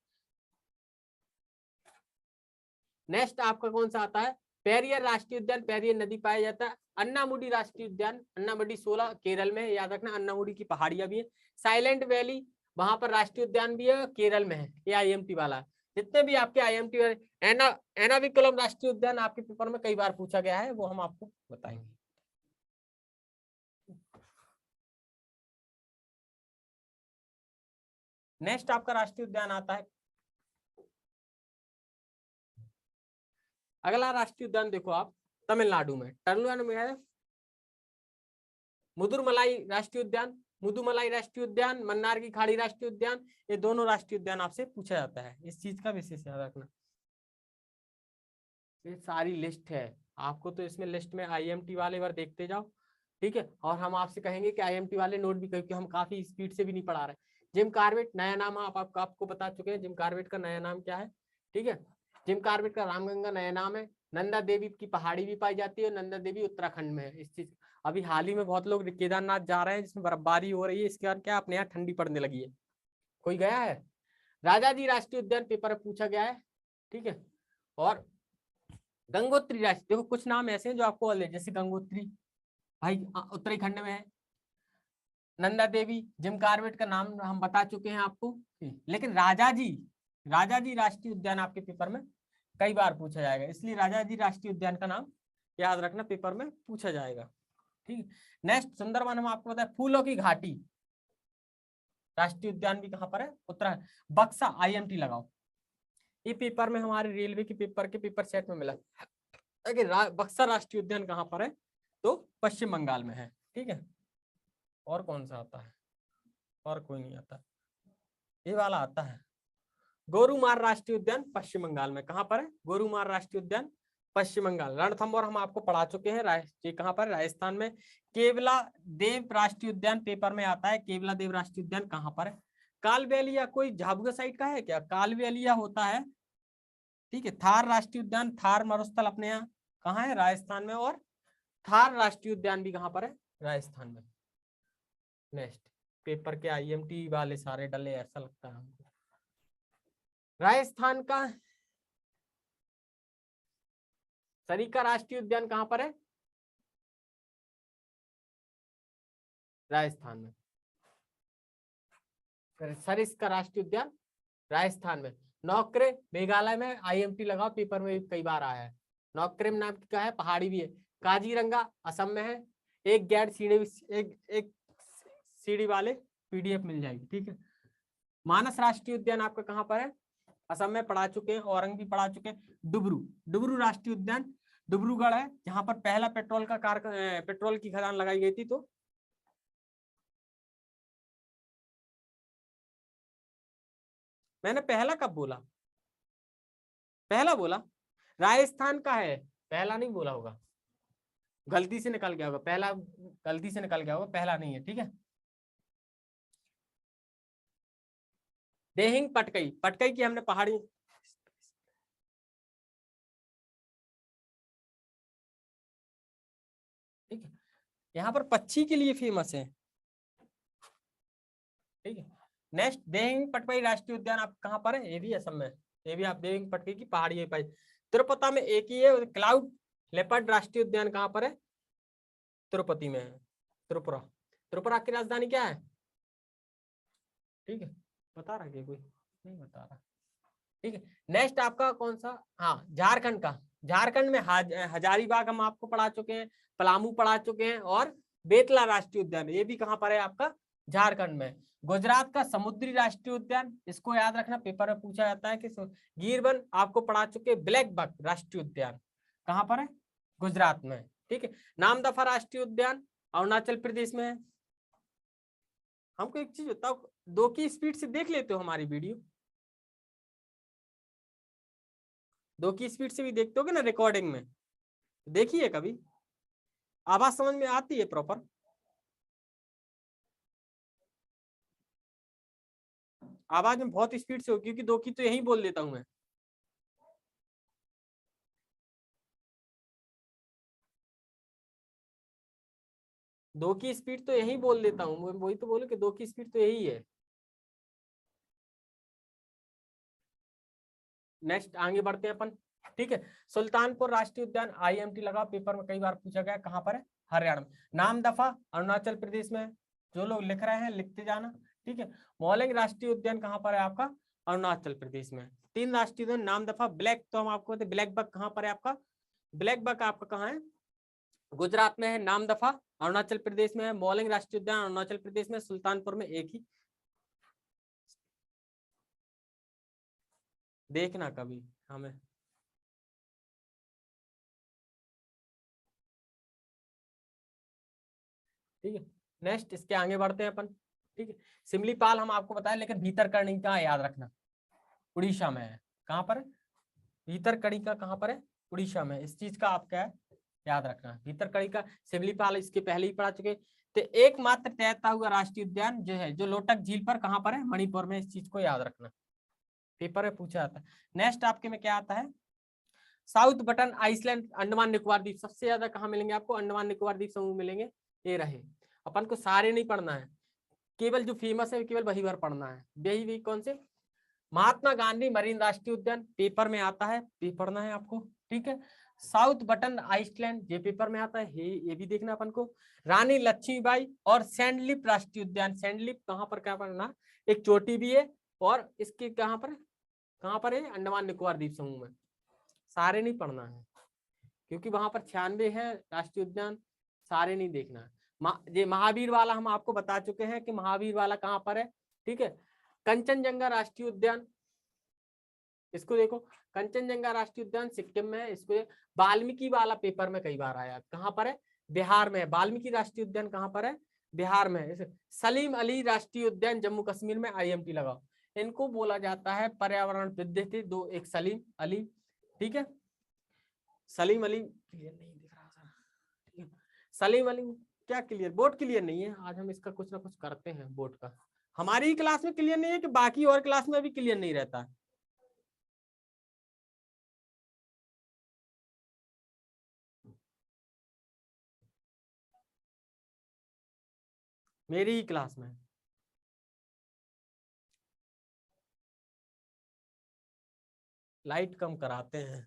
नेक्स्ट आपका कौन सा आता है, पेरियर राष्ट्रीय उद्यान, पेरियर नदी पाया जाता है। अन्नामुडी राष्ट्रीय उद्यान, अन्नामुडी 16 केरल में, याद रखना अन्नामुडी की पहाड़ियां भी है। साइलेंट वैली, वहां पर राष्ट्रीय उद्यान भी है, केरल में है, ये IMT वाला। जितने भी आपके IMT वाले, एनाविकुलम राष्ट्रीय उद्यान आपके पेपर में कई बार पूछा गया है, वो हम आपको बताएंगे। नेक्स्ट आपका राष्ट्रीय उद्यान आता है, अगला राष्ट्रीय उद्यान देखो आप, तमिलनाडु में है मुदुरमलाई राष्ट्रीय उद्यान, मुदुमलाई राष्ट्रीय उद्यान, मन्नार की खाड़ी राष्ट्रीय उद्यान, ये दोनों राष्ट्रीय उद्यान आपसे पूछा जाता है, इस चीज का विशेष याद रखना। ये सारी लिस्ट है आपको, तो इसमें लिस्ट में IMT वाले बार देखते जाओ, ठीक है। और हम आपसे कहेंगे कि IMT वाले नोट भी, क्योंकि हम काफी स्पीड से भी नहीं पढ़ा रहे। जिम कार्बेट नया नाम आपको बता चुके हैं, जिम कार्बेट का नया नाम क्या है, ठीक है। जिम कार्बेट का रामगंगा नया नाम है। नंदा देवी की पहाड़ी भी पाई जाती है, नंदा देवी उत्तराखंड में है। इस चीज अभी हाल ही में बहुत लोग केदारनाथ जा रहे हैं, जिसमें बर्फबारी हो रही है, इसके बाद क्या अपने यहाँ ठंडी पड़ने लगी है। कोई गया है, राजा जी राष्ट्रीय उद्यान पेपर में पूछा गया है, ठीक है। और गंगोत्री राष्ट्रीय, देखो कुछ नाम ऐसे हैं जो आपको, जैसे गंगोत्री भाई उत्तराखंड में है। नंदा देवी, जिम कार्बेट का नाम हम बता चुके हैं आपको, लेकिन राजा जी राष्ट्रीय उद्यान आपके पेपर में कई बार पूछा जाएगा, इसलिए राजा जी राष्ट्रीय उद्यान का नाम याद रखना, पेपर में पूछा जाएगा, ठीक। नेक्स्ट सुंदरवन, हम आपको बताया फूलों की घाटी राष्ट्रीय उद्यान भी कहां पर है, उत्तराखंड। बक्सा IMT लगाओ, ये पेपर में हमारे रेलवे के पेपर सेट में मिला। बक्सा राष्ट्रीय उद्यान कहां पर है, तो पश्चिम बंगाल में है, ठीक है। और कौन सा आता है, और कोई नहीं आता, ये वाला आता है गोरुमार राष्ट्रीय उद्यान, पश्चिम बंगाल में। कहां पर है गोरुमार राष्ट्रीय उद्यान, पश्चिम बंगाल। रणथंभौर हम आपको पढ़ा चुके हैं, ये कहां पर, राजस्थान में। केवला देव राष्ट्रीय उद्यान पेपर में आता है, केवला देव राष्ट्रीय उद्यान कहां पर है। कालबेलिया कोई झाबुआ साइड का है क्या, कालबेलिया होता है, ठीक है। थार राष्ट्रीय उद्यान, थार मरुस्थल अपने यहाँ कहाँ है, राजस्थान में। और थार राष्ट्रीय उद्यान भी कहां पर है, राजस्थान में। नेक्स्ट पेपर के IMT वाले सारे डले, ऐसा लगता है हमको। राजस्थान का सरिस्का राष्ट्रीय उद्यान कहां पर है, राजस्थान में। सरिस्का राष्ट्रीय उद्यान राजस्थान में। नौक्रे मेघालय में, IMT लगाओ, पेपर में कई बार आया है। नौक्रेम नाम का है, पहाड़ी भी है। काजीरंगा असम में है। एक गैड एक सीढ़ी वाले PDF मिल जाएगी, ठीक है। मानस राष्ट्रीय उद्यान आपका कहां पर है, असम में, पढ़ा चुके हैं। औरंग भी पढ़ा चुके हैं। डुबरू राष्ट्रीय उद्यान डिब्रूगढ़ है, जहां पर पहला पेट्रोल की खदान लगाई गई थी, तो मैंने पहला कब बोला? पहला बोला? राजस्थान का है, पहला नहीं बोला होगा, गलती से निकल गया होगा, पहला गलती से निकल गया होगा, पहला नहीं है, ठीक है। देहिंग पटकई, पटकई की हमने पहाड़ी, ठीक है, यहाँ पर पक्षी के लिए फेमस है, ठीक है। नेक्स्ट, देहिंग पटकई राष्ट्रीय उद्यान आप कहाँ पर है? ये भी असम में, ये भी आप देहिंग पटकई की पहाड़ी है पाई। तिरुपति में एक ही है, क्लाउड लेपर्ड राष्ट्रीय उद्यान कहाँ पर है? तिरुपति में है, त्रिपुरा। त्रिपुरा की राजधानी क्या है? ठीक है, बता रहा है कोई? नहीं बता रहा, ठीक है। नेक्स्ट आपका कौन सा? हाँ, झारखंड का। झारखंड में हजारीबाग हम आपको पढ़ा चुके हैं, पलामू पढ़ा चुके हैं, और बेतला राष्ट्रीय उद्यान, ये भी कहाँ पर है आपका? झारखंड में। गुजरात का समुद्री राष्ट्रीय उद्यान, इसको याद रखना, पेपर में पूछा जाता है कि गिरवन आपको पढ़ा चुके। ब्लैक बक राष्ट्रीय उद्यान कहाँ पर है? गुजरात में, ठीक है। नामदफा राष्ट्रीय उद्यान अरुणाचल प्रदेश में है। हमको एक चीज बताओ, 2 की स्पीड से देख लेते हो हमारी वीडियो? 2 की स्पीड से भी देखते होगे ना रिकॉर्डिंग में? देखिए कभी, आवाज समझ में आती है प्रॉपर? आवाज में बहुत स्पीड से हो, क्योंकि 2 की तो यही बोल देता हूं मैं। दो की स्पीड तो यही बोल देता हूँ, वही तो बोलूं कि 2 की स्पीड तो यही है। नेक्स्ट आगे बढ़ते हैं अपन, ठीक है। सुल्तानपुर राष्ट्रीय उद्यान, IMT लगा, पेपर में कई बार पूछा गया, कहाँ पर है? हरियाणा में। नामदफा अरुणाचल प्रदेश में। जो लोग लिख रहे हैं लिखते जाना, ठीक है। मौलिंग राष्ट्रीय उद्यान कहाँ पर है आपका? अरुणाचल प्रदेश में। 3 राष्ट्रीय उद्यान, नामदफा। ब्लैक तो हम आपको बताते, ब्लैक बक कहाँ पर है आपका? ब्लैक बक आपका कहाँ है? गुजरात में है। नामदफा अरुणाचल प्रदेश में है। मौलिंग राष्ट्रीय उद्यान अरुणाचल प्रदेश में, सुल्तानपुर में एक ही। देखना कभी हमें। ठीक है, नेक्स्ट इसके आगे बढ़ते हैं अपन, ठीक है। सिमलीपाल हम आपको बताएं, लेकिन भीतरकनिका याद रखना, उड़ीसा में है। कहाँ पर है? भीतरकनिका कहाँ पर है? उड़ीसा में। इस चीज का आप क्या है याद रखना, भीतरकनिका। सिमलीपाल इसके पहले ही पढ़ा चुके। तो एकमात्र तैरता हुआ राष्ट्रीय उद्यान जो है, जो लोटक झील पर, कहाँ पर है? मणिपुर में। इस चीज को याद रखना, पेपर में पूछा जाता है। नेक्स्ट आपके में क्या आता है? South Button Island, Andaman Nicobar द्वीप। सबसे ज्यादा कहाँ मिलेंगे आपको? अंडमान निकोबार द्वीप समूह मिलेंगे, ये रहे। अपन को सारे नहीं पढ़ना है, केवल जो फेमस है केवल वही बार पढ़ना है। यही भी कौन से? महात्मा गांधी मरीन राष्ट्रीय उद्यान, पेपर में आता है, ये पढ़ना है आपको, ठीक है। साउथ बटन आइसलैंड, ये पेपर में आता है, ये भी देखना अपन को। रानी लक्ष्मीबाई और सैंडलिप राष्ट्रीय उद्यान। सैंडलिप कहाँ पर, क्या पढ़ना? एक चोटी भी है, और इसके कहाँ पर है? अंडमान निकोबार द्वीप समूह में। सारे नहीं पढ़ना है, क्योंकि वहां पर 96 है राष्ट्रीय उद्यान, सारे नहीं देखना है। ये महावीर वाला हम आपको बता चुके हैं कि महावीर वाला कहाँ पर है, ठीक है। कंचनजंगा राष्ट्रीय उद्यान, इसको देखो, कंचनजंगा राष्ट्रीय उद्यान सिक्किम में है। इसको वाल्मीकि वाला पेपर में कई बार आया, कहाँ पर है? बिहार में। वाल्मीकि राष्ट्रीय उद्यान कहाँ पर है? बिहार में। सलीम अली राष्ट्रीय उद्यान जम्मू कश्मीर में, IMT लगाओ। इनको बोला जाता है पर्यावरण विद्यार्थी दो, एक सलीम अली, ठीक है। सलीम अली क्लियर नहीं दिख रहा सर, ठीक है। सलीम अली क्या क्लियर? बोर्ड क्लियर नहीं है। आज हम इसका कुछ ना कुछ करते हैं बोर्ड का। हमारी ही क्लास में क्लियर नहीं है कि बाकी और क्लास में भी क्लियर नहीं रहता है? मेरी ही क्लास में। लाइट कम कराते हैं।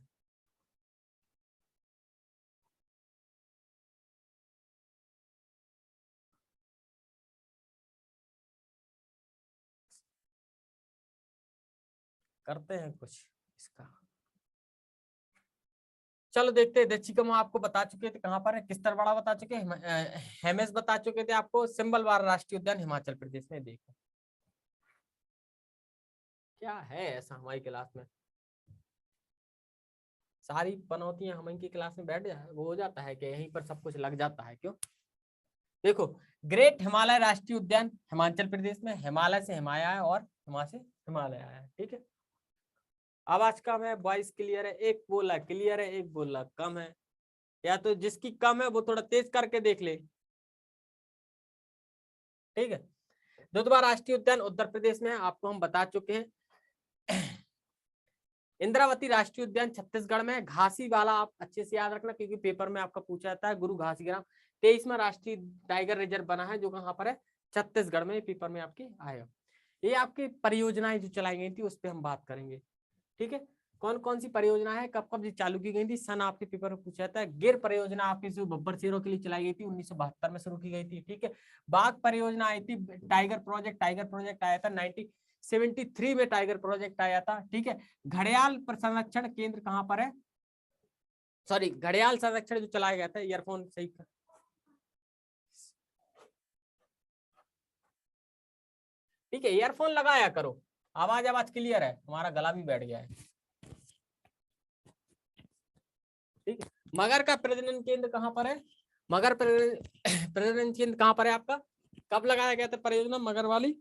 करते हैं कुछ इसका। चलो देखते हैं। दक्षिकम आपको बता चुके थे कहाँ पर है, किस्तर बड़ा बता चुके, हेमेस बता चुके थे आपको। सिंबलवार राष्ट्रीय उद्यान हिमाचल प्रदेश में। देखो क्या है ऐसा हमारी क्लास में, सारी पनौतियां हम इनकी क्लास में बैठ जाए वो हो जाता है कि यहीं पर सब कुछ लग जाता है, क्यों? देखो, ग्रेट हिमालय राष्ट्रीय उद्यान हिमाचल प्रदेश में। हिमालय से हिमाया है और हिमा से हिमालय आया, ठीक है। आवाज कम है, वॉइस क्लियर है, एक बोला क्लियर है, एक बोला कम है, या तो जिसकी कम है वो थोड़ा तेज करके देख ले, ठीक है। दुधवा राष्ट्रीय उद्यान उत्तर प्रदेश में है, आपको हम बता चुके हैं। इंद्रावती राष्ट्रीय उद्यान छत्तीसगढ़ में है। घासी वाला आप अच्छे से याद रखना, क्योंकि पेपर में आपका पूछा जाता है। गुरु घासीग्राम 23वां राष्ट्रीय टाइगर रिजर्व बना है, जो कहाँ पर है, छत्तीसगढ़ में, पेपर में आपके आएगा। ये आपकी परियोजनाएं जो चलाई गई थी उस पर हम बात करेंगे, ठीक है। कौन कौन सी परियोजना है, कब कब चालू की गई थी, सन आपके पेपर में पूछा जाता है। गिर परियोजना आपकी जो बब्बर शेरों के लिए चलाई गई थी 1972 में शुरू की गई थी, ठीक है। बाघ परियोजना आई थी, टाइगर प्रोजेक्ट आया था 1973 में, टाइगर प्रोजेक्ट आया था, ठीक है। घड़ियाल संरक्षण केंद्र कहां पर है, सॉरी, घड़ियाल संरक्षण जो चलाया गया था, ईयरफोन सही कर, ठीक है, ईयरफोन लगाया करो, आवाज क्लियर है, हमारा गला भी बैठ गया है, ठीक है। मगर का प्रजनन केंद्र कहां पर है, मगर प्रजनन केंद्र कहां पर है आपका, कब लगाया गया था परियोजना मगर वाली,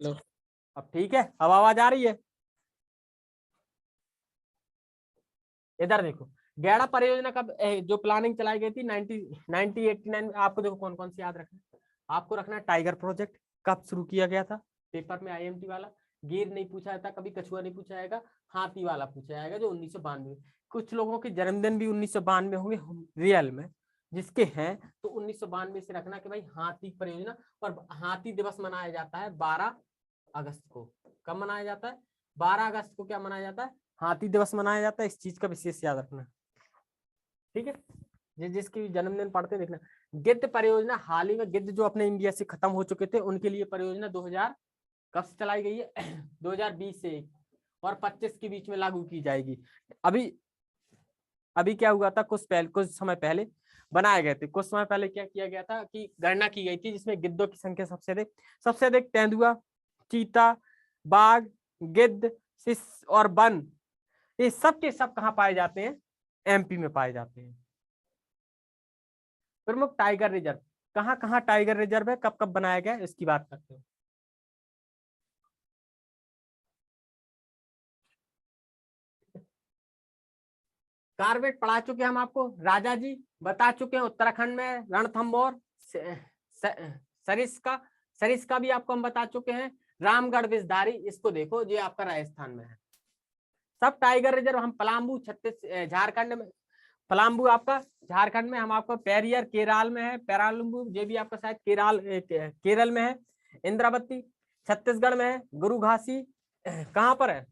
लो अब ठीक है, अब आवाज आ रही है, इधर देखो। गैड़ा परियोजना कब जो प्लानिंग चलाई गई थी 1989 में, आपको देखो कौन कौन सी याद रखना, आपको रखना टाइगर प्रोजेक्ट कब शुरू किया गया था, पेपर में आईएमटी वाला। गिर नहीं पूछा जाता कभी, कछुआ नहीं पूछा जाएगा, हाथी वाला पूछा जाएगा जो 1992। कुछ लोगों के जन्मदिन भी 1992 होंगे रियल में, जिसके हैं, तो 1992 से रखना कि भाई हाथी परियोजना। और हाथी दिवस मनाया जाता है 12 अगस्त को। कब मनाया जाता है, 12 अगस्त को क्या मनाया जाता है, हाथी दिवस मनाया जाता है। इस चीज का विशेष याद रखना, ठीक है। जिसकी जन्मदिन पढ़ते देखना। गिद्ध परियोजना हाल ही में, गिद्ध जो अपने इंडिया से खत्म हो चुके थे उनके लिए परियोजना 2000 कब से चलाई गई है 2020 से और 25 के बीच में लागू की जाएगी। अभी अभी क्या हुआ था, कुछ समय पहले बनाए गए थे, कुछ समय पहले क्या किया गया था कि गणना की गई थी, जिसमें गिद्धों की संख्या सबसे अधिक तेंदुआ, चीता, बाघ, गिद्ध, सिस और बन, ये सब के सब कहाँ पाए जाते हैं, एमपी में पाए जाते हैं। प्रमुख टाइगर रिजर्व कहाँ कहाँ टाइगर रिजर्व है, कब कब बनाया गया, इसकी बात करते हैं। कार्बेट पढ़ा चुके हम आपको, राजा जी बता चुके हैं, उत्तराखंड में रणथंभौर, सरिस्का, सरिस्का भी आपको हम बता चुके हैं। रामगढ़ विषधारी, इसको देखो ये आपका राजस्थान में है। सब टाइगर रिजर्व हम पलाम्बू झारखंड में, पलाम्बू आपका झारखंड में, हम आपको पेरियर केरल में है, पेरालुम्बू ये भी आपका शायद केरल में है। इंद्रावती छत्तीसगढ़ में है। गुरु घासी कहाँ पर है,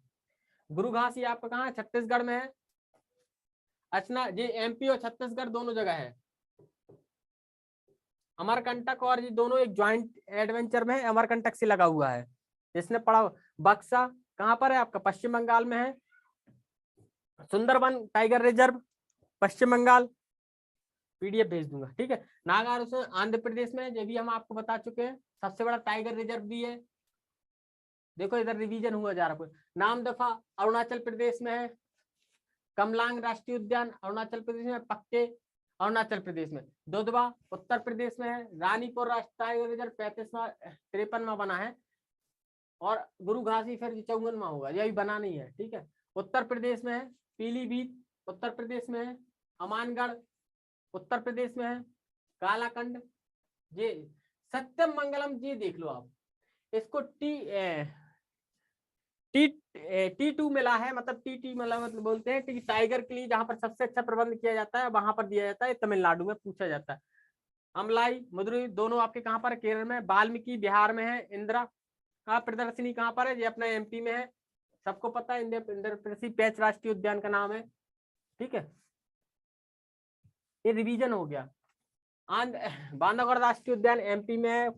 गुरु घासी आपका कहाँ है, छत्तीसगढ़ में है। अच्छा, ये एमपी और छत्तीसगढ़ दोनों जगह है। अमरकंटक और ये दोनों एक ज्वाइंट एडवेंचर में है, अमरकंटक से लगा हुआ है, जिसने पढ़ा। बक्सा कहाँ पर है आपका, पश्चिम बंगाल में है। सुंदरबन टाइगर रिजर्व पश्चिम बंगाल, पीडीएफ भेज दूंगा, ठीक है। नागार्जुन आंध्र प्रदेश में, ये भी हम आपको बता चुके हैं, सबसे बड़ा टाइगर रिजर्व भी है। देखो इधर रिवीजन हुआ जा रहा है। नामदफा अरुणाचल प्रदेश में है। कमलांग राष्ट्रीय उद्यान अरुणाचल प्रदेश में, पक्के अरुणाचल प्रदेश में। दुधवा उत्तर प्रदेश में है। रानीपुर राष्ट्रीय टाइगर रिजर्व 53वां बना है, और गुरु घासी फिर 54वां होगा, यह भी बना नहीं है, ठीक है। उत्तर प्रदेश में है। पीलीभीत उत्तर प्रदेश में है। अमानगढ़ उत्तर प्रदेश में है। कालाकंड, ये सत्यम मंगलम, ये देख लो आप, इसको T2 मिला है, मतलब टी मतलब बोलते हैं कि टाइगर के लिए जहां पर सबसे अच्छा प्रबंध किया जाता है वहां पर दिया जाता है, तमिलनाडु में पूछा जाता है। अमलाई मदुरई दोनों आपके कहां पर है, केरल में। वाल्मीकि बिहार में है। इंदिरा का प्रदर्शनी कहां पर है, ये अपना एमपी में है, सबको पता है। इंद्रप्रस्थी पेंच राष्ट्रीय उद्यान का नाम है, ठीक है। ये रिवीजन हो गया। बांधवगढ़ राष्ट्रीय उद्यान एमपी में है।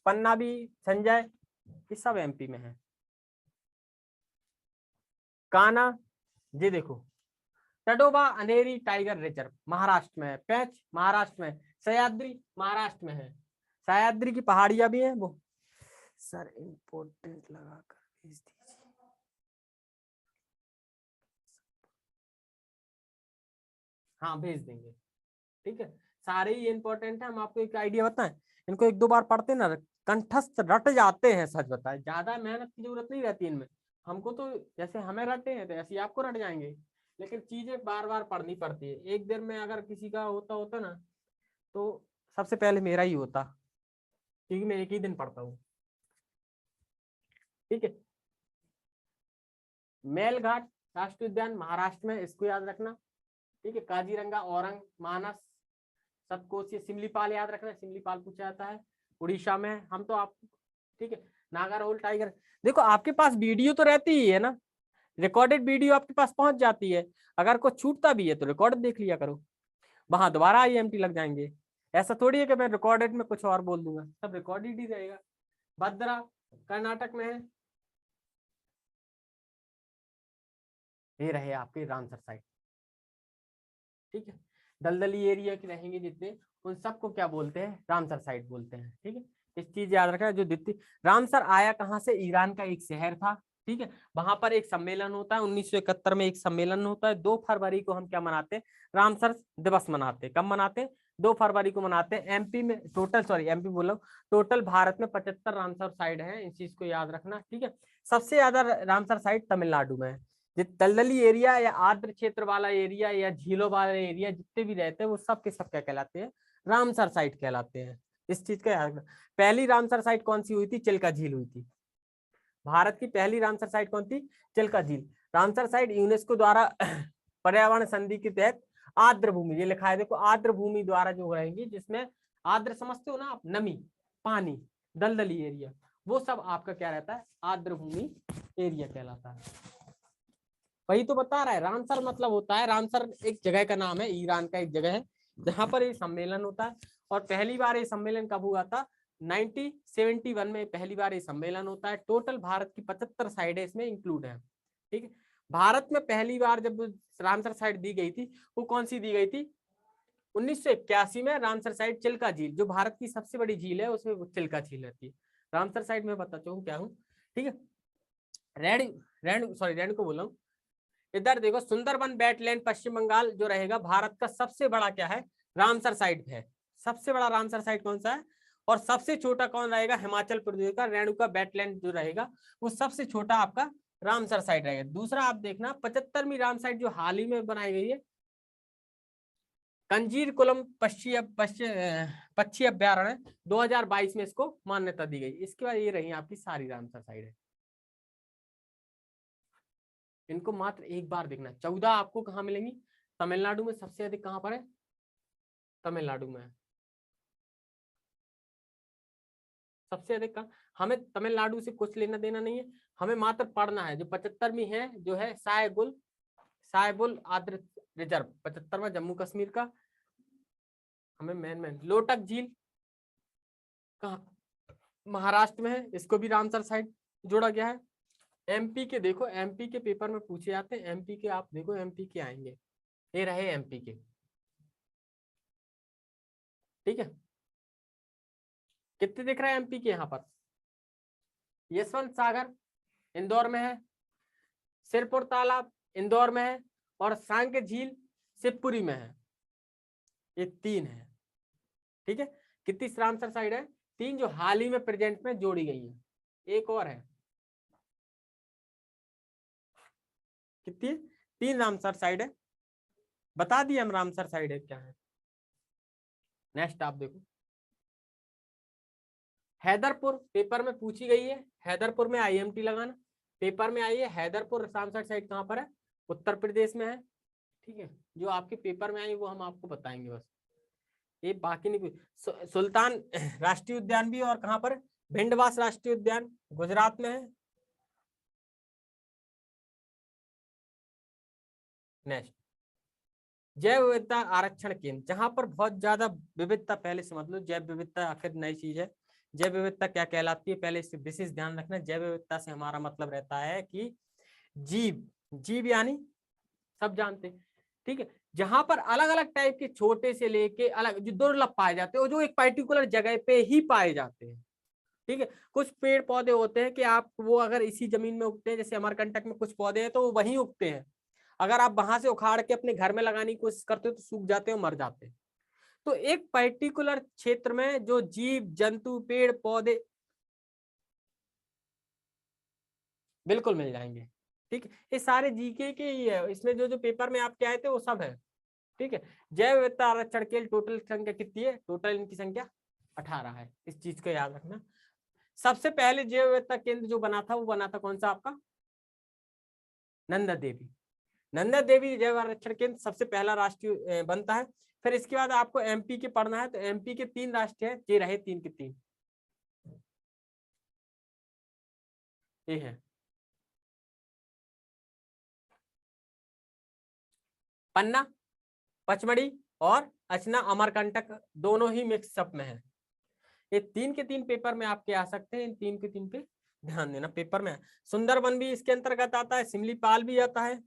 पन्ना भी, संजय, ये सब एमपी में है। काना, ये देखो, टडोबा अंधेरी टाइगर रिजर्व महाराष्ट्र में है। पेंच महाराष्ट्र में। सह्याद्री महाराष्ट्र में है। सह्याद्री की पहाड़ियां भी हैं वो, सर इम्पोर्टेंट लगा कर भेज दीजिए। हाँ भेज देंगे, ठीक है। सारे ही इंपॉर्टेंट है, हम आपको एक आइडिया बताएं, इनको एक दो बार पढ़ते ना कंठस्थ रट जाते हैं। सच बताए, ज्यादा मेहनत की जरूरत नहीं रहती इनमें। हमको तो जैसे हमें रटे हैं तो ऐसे ही आपको रट जाएंगे, लेकिन चीजें बार बार पढ़नी पड़ती है। एक दिन में अगर किसी का होता ना, तो सबसे पहले मेरा ही होता, क्योंकि मैं एक ही दिन पढ़ता हूँ। ठीक है, मेलघाट राष्ट्रीय उद्यान महाराष्ट्र में, इसको याद रखना। ठीक है, काजीरंगा, औरंग, मानस, सतकोशी, सिमलीपाल याद रखना, सिमलीपाल पूछा जाता है, उड़ीसा में। हम तो आप, ठीक है, नागारहोल टाइगर। देखो आपके पास वीडियो तो रहती ही है ना, रिकॉर्डेड वीडियो आपके पास पहुंच जाती है। अगर कुछ छूटता भी है तो रिकॉर्ड देख लिया करो, वहां दोबारा IMT लग जाएंगे। ऐसा थोड़ी है कि मैं रिकॉर्डेड में कुछ और बोल दूंगा, सब रिकॉर्डेड ही रहेगा। भद्रा कर्नाटक में है। ये रहे आपके रामसर साइट। ठीक है, दलदली एरिया के रहेंगे जितने, उन सबको क्या बोलते हैं, रामसर साइट बोलते हैं। ठीक है, इस चीज याद रखना। जो द्वितीय रामसर आया कहाँ से, ईरान का एक शहर था। ठीक है, वहां पर एक सम्मेलन होता है, 1971 में एक सम्मेलन होता है। 2 फरवरी को हम क्या मनाते हैं, रामसर दिवस मनाते हैं। कब मनाते हैं, 2 फरवरी को मनाते हैं। एमपी में टोटल, सॉरी एमपी बोल रहा हूँ, टोटल भारत में 75 रामसर साइट है, इस चीज को याद रखना। ठीक है, सबसे ज्यादा रामसर साइट तमिलनाडु में है। दलदली एरिया या आर्द्र क्षेत्र वाला एरिया या झीलों वाला एरिया जितने भी रहते हैं, वो सब के सब क्या कहलाते हैं, रामसर साइट कहलाते हैं। इस चीज का याद रखना। पहली रामसर साइट कौन सी हुई थी, चिल्का झील हुई थी। भारत की पहली रामसर साइट कौन थी, चिल्का झील। रामसर साइट यूनेस्को द्वारा पर्यावरण संधि के तहत आर्द्र भूमि, ये लिखा है देखो, आर्द्र भूमि द्वारा जो रहेंगी, जिसमें आर्द्र समझते हो ना आप, नमी, पानी, दलदली एरिया, वो सब आपका क्या रहता है, आर्द्र भूमि एरिया कहलाता है। वही तो बता रहा है, रामसर मतलब होता है, रामसर एक जगह का नाम है, ईरान का एक जगह है जहां पर ये सम्मेलन होता है। और पहली बार ये सम्मेलन कब हुआ था, 1971 में पहली बार ये सम्मेलन होता है। टोटल भारत की 75 साइडें इसमें इंक्लूड है। ठीक है, भारत में पहली बार जब रामसर साइट दी गई थी, वो कौन सी दी गई थी, 1981 में। रामसर साइट चिल्का झील, जो भारत की सबसे बड़ी झील है, उसमें चिल्का झील रहती है। रामसर साइट में बताता हूँ क्या हूँ। ठीक है, रेणु को बोला हूँ। इधर देखो, सुंदरबन वेटलैंड पश्चिम बंगाल जो रहेगा, भारत का सबसे बड़ा क्या है, रामसर साइट है। सबसे बड़ा रामसर साइट कौन सा है, और सबसे छोटा कौन रहेगा, हिमाचल प्रदेश का रेणुका वेटलैंड जो रहेगा, वो सबसे छोटा आपका रामसर साइट रहेगा। दूसरा आप देखना, 75वीं राम साइट जो हाल ही में बनाई गई है, कंजीर कुलम पक्षी अभ्यारण्य, 2022 में इसको मान्यता दी गई। इसके बाद ये रही आपकी सारी रामसर साइट है। इनको मात्र एक बार देखना। 14 आपको कहाँ मिलेंगी, तमिलनाडु में सबसे अधिक कहाँ पर है, तमिलनाडु में है सबसे अधिक का। हमें तमिलनाडु से कुछ लेना देना नहीं है, हमें मात्र पढ़ना है। जो 75वीं है जो है सायबुल आद्र रिजर्व, 75वां जम्मू कश्मीर का। हमें मेन लोटक झील कहाँ, महाराष्ट्र में है, इसको भी रामसर साइट जोड़ा गया है। एमपी के देखो, एमपी के पेपर में पूछे जाते हैं, एमपी के आप देखो, एमपी के आएंगे, ये रहे एमपी के। ठीक है, कितने दिख रहे हैं एमपी के यहाँ पर, यशवंत सागर इंदौर में है, सिरपुर तालाब इंदौर में है, और सांक झील शिवपुरी में है। ये 3 है। ठीक है, कितनी रामसर साइड है, 3, जो हाल ही में प्रेजेंट में जोड़ी गई है। एक और है, कितनी, 3 रामसर साइड है, बता दिए हम रामसर साइड है क्या है। नेक्स्ट आप देखो, हैदरपुर पेपर में पूछी गई है, हैदरपुर में IMT लगाना, पेपर में आई है। हैदरपुर रामसर साइड कहाँ पर है, उत्तर प्रदेश में है। ठीक है, जो आपके पेपर में आई वो हम आपको बताएंगे बस, ये बाकी नहीं। सुल्तान राष्ट्रीय उद्यान भी, और कहाँ पर, भिंडवास राष्ट्रीय उद्यान गुजरात में है। नेक्स्ट, जैव विविधता आरक्षण केंद्र, जहां पर बहुत ज्यादा विविधता, पहले समझ लो जैव विविधता आखिर नई चीज है। जैव विविधता क्या कहलाती है, पहले इससे विशेष ध्यान रखना। जैव विविधता से हमारा मतलब रहता है कि जीव यानी सब जानते हैं। ठीक है, जहां पर अलग अलग टाइप के, छोटे से लेके अलग, जो दुर्लभ पाए जाते हैं, और जो एक पर्टिकुलर जगह पे ही पाए जाते हैं। ठीक है, कुछ पेड़ पौधे होते हैं कि आप वो अगर इसी जमीन में उगते हैं, जैसे अमरकंटक में कुछ पौधे हैं तो वो वहीं उगते हैं, अगर आप वहां से उखाड़ के अपने घर में लगाने की कोशिश करते हो तो सूख जाते हैं, मर जाते हैं। तो एक पर्टिकुलर क्षेत्र में जो जीव जंतु पेड़ पौधे बिल्कुल मिल जाएंगे। ठीक है, ये सारे जीके के ही है, इसमें जो जो पेपर में आपके आए थे वो सब है। ठीक है, जैव विविधता आरक्षण के टोटल संख्या कितनी है? टोटल इनकी संख्या 18 है, इस चीज को याद रखना। सबसे पहले जैव विविधता केंद्र जो बना था वो बना था कौन सा आपका? नंदा देवी। नंदा देवी जैव आरक्षण केंद्र सबसे पहला राष्ट्रीय बनता है। फिर इसके बाद आपको एमपी के पढ़ना है, तो एमपी के 3 राष्ट्रीय है, ये रहे 3 के 3। ये है पन्ना, पचमढ़ी और अचना अमरकंटक, दोनों ही मिक्सअप में है। ये 3 के 3 पेपर में आपके आ सकते हैं, इन 3 के 3 पे ध्यान देना पेपर में। सुंदरबन भी इसके अंतर्गत आता है, सिमलीपाल भी आता है।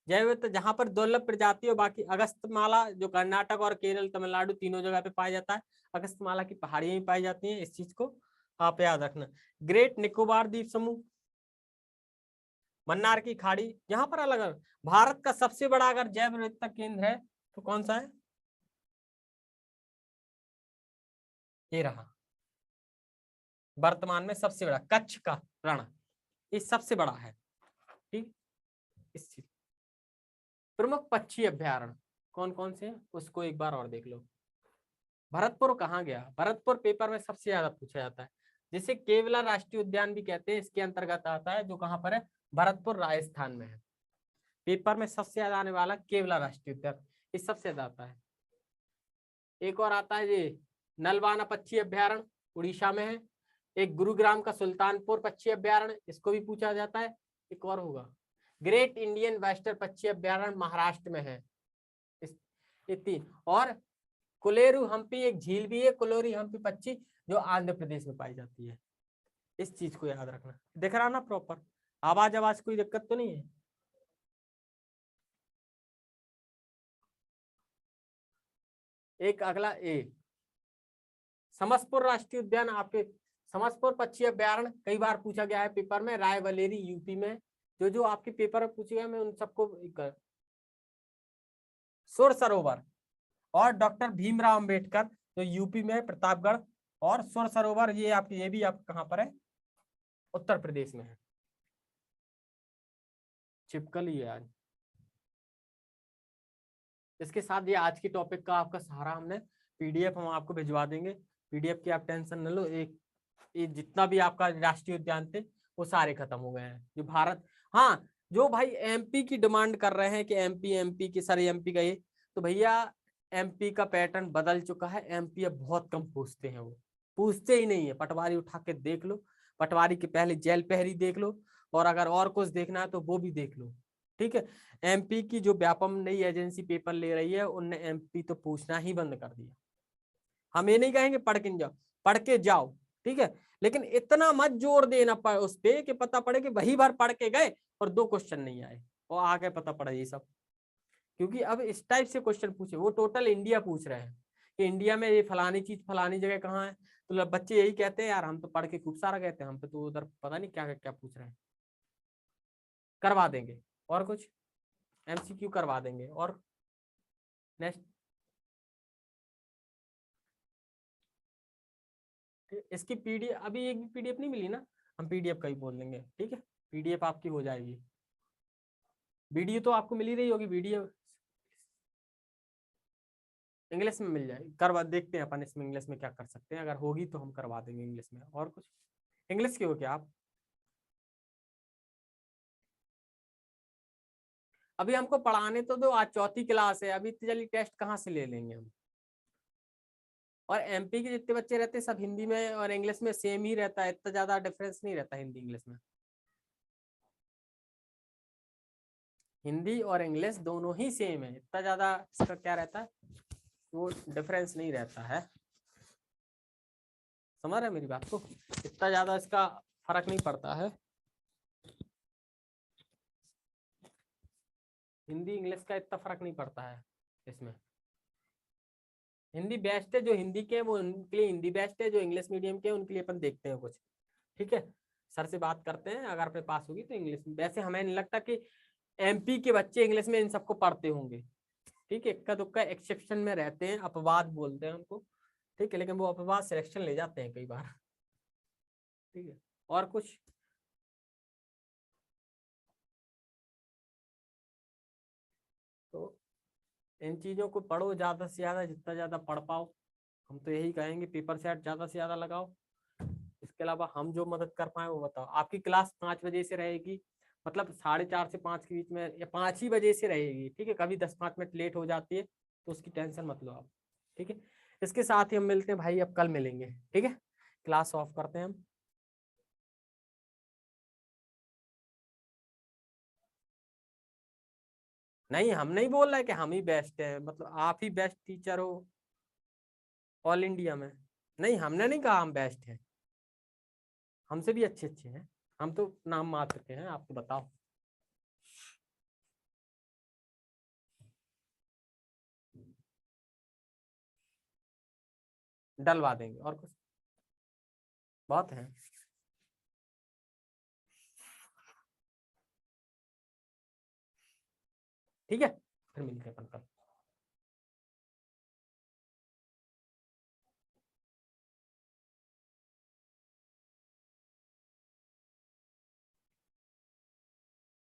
जैव विविधता जहां पर दुर्लभ प्रजाति और बाकी अगस्तमाला जो कर्नाटक और केरल तमिलनाडु तीनों जगह पे पाया जाता है, अगस्तमाला की पहाड़ियां ही पाई जाती हैं, इस चीज को आप याद रखना। ग्रेट निकोबार द्वीप समूह, मन्नार की खाड़ी, यहाँ पर अलग अलग। भारत का सबसे बड़ा अगर जैव विविधता केंद्र है तो कौन सा है? ये रहा वर्तमान में सबसे बड़ा, कच्छ का रण, ये सबसे बड़ा है। ठीक, इस चीज प्रमुख पक्षी अभ्यारण्य कौन कौन से हैं उसको एक बार और देख लो। भरतपुर कहाँ गया? भरतपुर पेपर में सबसे ज्यादा पूछा जाता है, जिसे केवला राष्ट्रीय उद्यान भी कहते हैं, इसके अंतर्गत आता है, जो कहाँ पर है? भरतपुर राजस्थान में है। पेपर में सबसे ज्यादा आने वाला केवला राष्ट्रीय उद्यान, ये सबसे ज्यादा आता है। एक और आता है ये नलवाना पक्षी अभ्यारण्य, उड़ीसा में है। एक गुरुग्राम का सुल्तानपुर पक्षी अभ्यारण्य, इसको भी पूछा जाता है। एक और होगा ग्रेट इंडियन वेस्टर्न पक्षी अभ्यारण्य, महाराष्ट्र में है। ये 3। और कोलेरू हम्पी एक झील भी है, कोलेरू हम्पी पक्षी, जो आंध्र प्रदेश में पाई जाती है। इस चीज को याद रखना। दिख रहा ना प्रॉपर? आवाज आवाज कोई दिक्कत तो नहीं है? एक अगला ए समसपुर राष्ट्रीय उद्यान, आपके समसपुर पक्षी अभ्यारण्य कई बार पूछा गया है पेपर में, रायबरेली यूपी में। जो जो आपके पेपर में पूछे गए मैं उन सबको सुर सरोवर और डॉक्टर भीमराव अंबेडकर जो यूपी में है, प्रतापगढ़। और सुर सरोवर ये आपके, ये भी आप कहाँ पर है? उत्तर प्रदेश में है। चिपकल ही है आज। इसके साथ ये आज की टॉपिक का आपका सहारा हमने पीडीएफ हम आपको भिजवा देंगे। पीडीएफ की आप टेंशन न लो। एक ये जितना भी आपका राष्ट्रीय उद्यान थे वो सारे खत्म हो गए हैं जो भारत। हाँ, जो भाई एमपी की डिमांड कर रहे हैं कि एमपी एमपी की सर एमपी का ये, तो भैया एमपी का पैटर्न बदल चुका है। एमपी अब बहुत कम पूछते हैं, वो पूछते ही नहीं है। पटवारी उठा के देख लो, पटवारी के पहले जेल पहरी देख लो, और अगर और कुछ देखना है तो वो भी देख लो। ठीक है, एमपी की जो व्यापम नई एजेंसी पेपर ले रही है उनने एमपी तो पूछना ही बंद कर दिया। हम ये नहीं कहेंगे पढ़ के जाओ, पढ़ के जाओ, ठीक है, लेकिन इतना मत जोर देना उस पे कि पता पड़े कि वही बार पढ़ के गए और 2 क्वेश्चन नहीं आए और आगे पता पड़ा ये सब। क्योंकि अब इस टाइप से क्वेश्चन पूछे, वो टोटल इंडिया पूछ रहे हैं कि इंडिया में ये फलानी चीज फलानी जगह कहाँ है, तो बच्चे यही कहते हैं यार हम तो पढ़ के खूब सारा कहते हैं, हम पे तो उधर पता नहीं क्या क्या पूछ रहे हैं। करवा देंगे, और कुछ एमसीक्यू करवा देंगे। और नेक्स्ट, इसकी पीडीएफ अभी एक भी पीडीएफ नहीं मिली ना, हम पीडीएफ का ही बोल देंगे। ठीक है, पीडीएफ आपकी हो जाएगी। वीडियो तो आपको मिल ही रही होगी, वीडियो इंग्लिश में मिल जाएगी। करवा देखते हैं अपन इसमें इंग्लिश में क्या कर सकते हैं, अगर होगी तो हम करवा देंगे इंग्लिश में। और कुछ इंग्लिश के हो क्या आप? अभी हमको पढ़ाने तो दो, आज चौथी क्लास है, अभी इतनी जल्दी टेस्ट कहाँ से ले लेंगे हम? और एमपी के जितने बच्चे रहते हैं सब हिंदी में और इंग्लिश में सेम ही रहता है, इतना ज्यादा डिफरेंस नहीं रहता हिंदी इंग्लिश में। हिंदी और इंग्लिश दोनों ही सेम है, इतना ज्यादा इसका क्या रहता है, वो डिफरेंस नहीं रहता है। समझ रहे मेरी बात को? इतना ज्यादा इसका फर्क नहीं पड़ता है। हिंदी इंग्लिश का इतना फर्क नहीं पड़ता है इसमें। हिंदी बेस्ट है, जो हिंदी के वो उनके लिए हिंदी बेस्ट है, जो इंग्लिश मीडियम के उनके लिए अपन देखते हैं कुछ। ठीक है, सर से बात करते हैं, अगर अपने पास होगी तो इंग्लिश। वैसे हमें नहीं लगता कि एमपी के बच्चे इंग्लिश में इन सबको पढ़ते होंगे। ठीक है, इक्का दुक्का एक्सेप्शन में रहते हैं, अपवाद बोलते हैं उनको। ठीक है, लेकिन वो अपवाद सिलेक्शन ले जाते हैं कई बार। ठीक है, और कुछ तो इन चीजों को पढ़ो ज्यादा से ज्यादा, जितना ज्यादा पढ़ पाओ। हम तो यही कहेंगे पेपर सेट ज्यादा से ज्यादा लगाओ। इसके अलावा हम जो मदद कर पाए वो बताओ। आपकी क्लास 5 बजे से रहेगी, मतलब 4:30 से 5 के बीच में, या 5 ही बजे से रहेगी, ठीक है। कभी 10-5 मिनट लेट हो जाती है तो उसकी टेंशन मत लो आप, ठीक है। इसके साथ ही हम मिलते हैं भाई, अब कल मिलेंगे, ठीक है। क्लास ऑफ करते हैं हम। नहीं, हम नहीं बोल रहे कि हम ही बेस्ट है, मतलब आप ही बेस्ट टीचर हो ऑल इंडिया में। नहीं, हमने नहीं कहा हम बेस्ट हैं, हमसे भी अच्छे अच्छे हैं। हम तो नाम मात्र के हैं, आपको बताओ। डलवा देंगे, और कुछ बहुत है। ठीक है, फिर मिलते हैं अपन कल।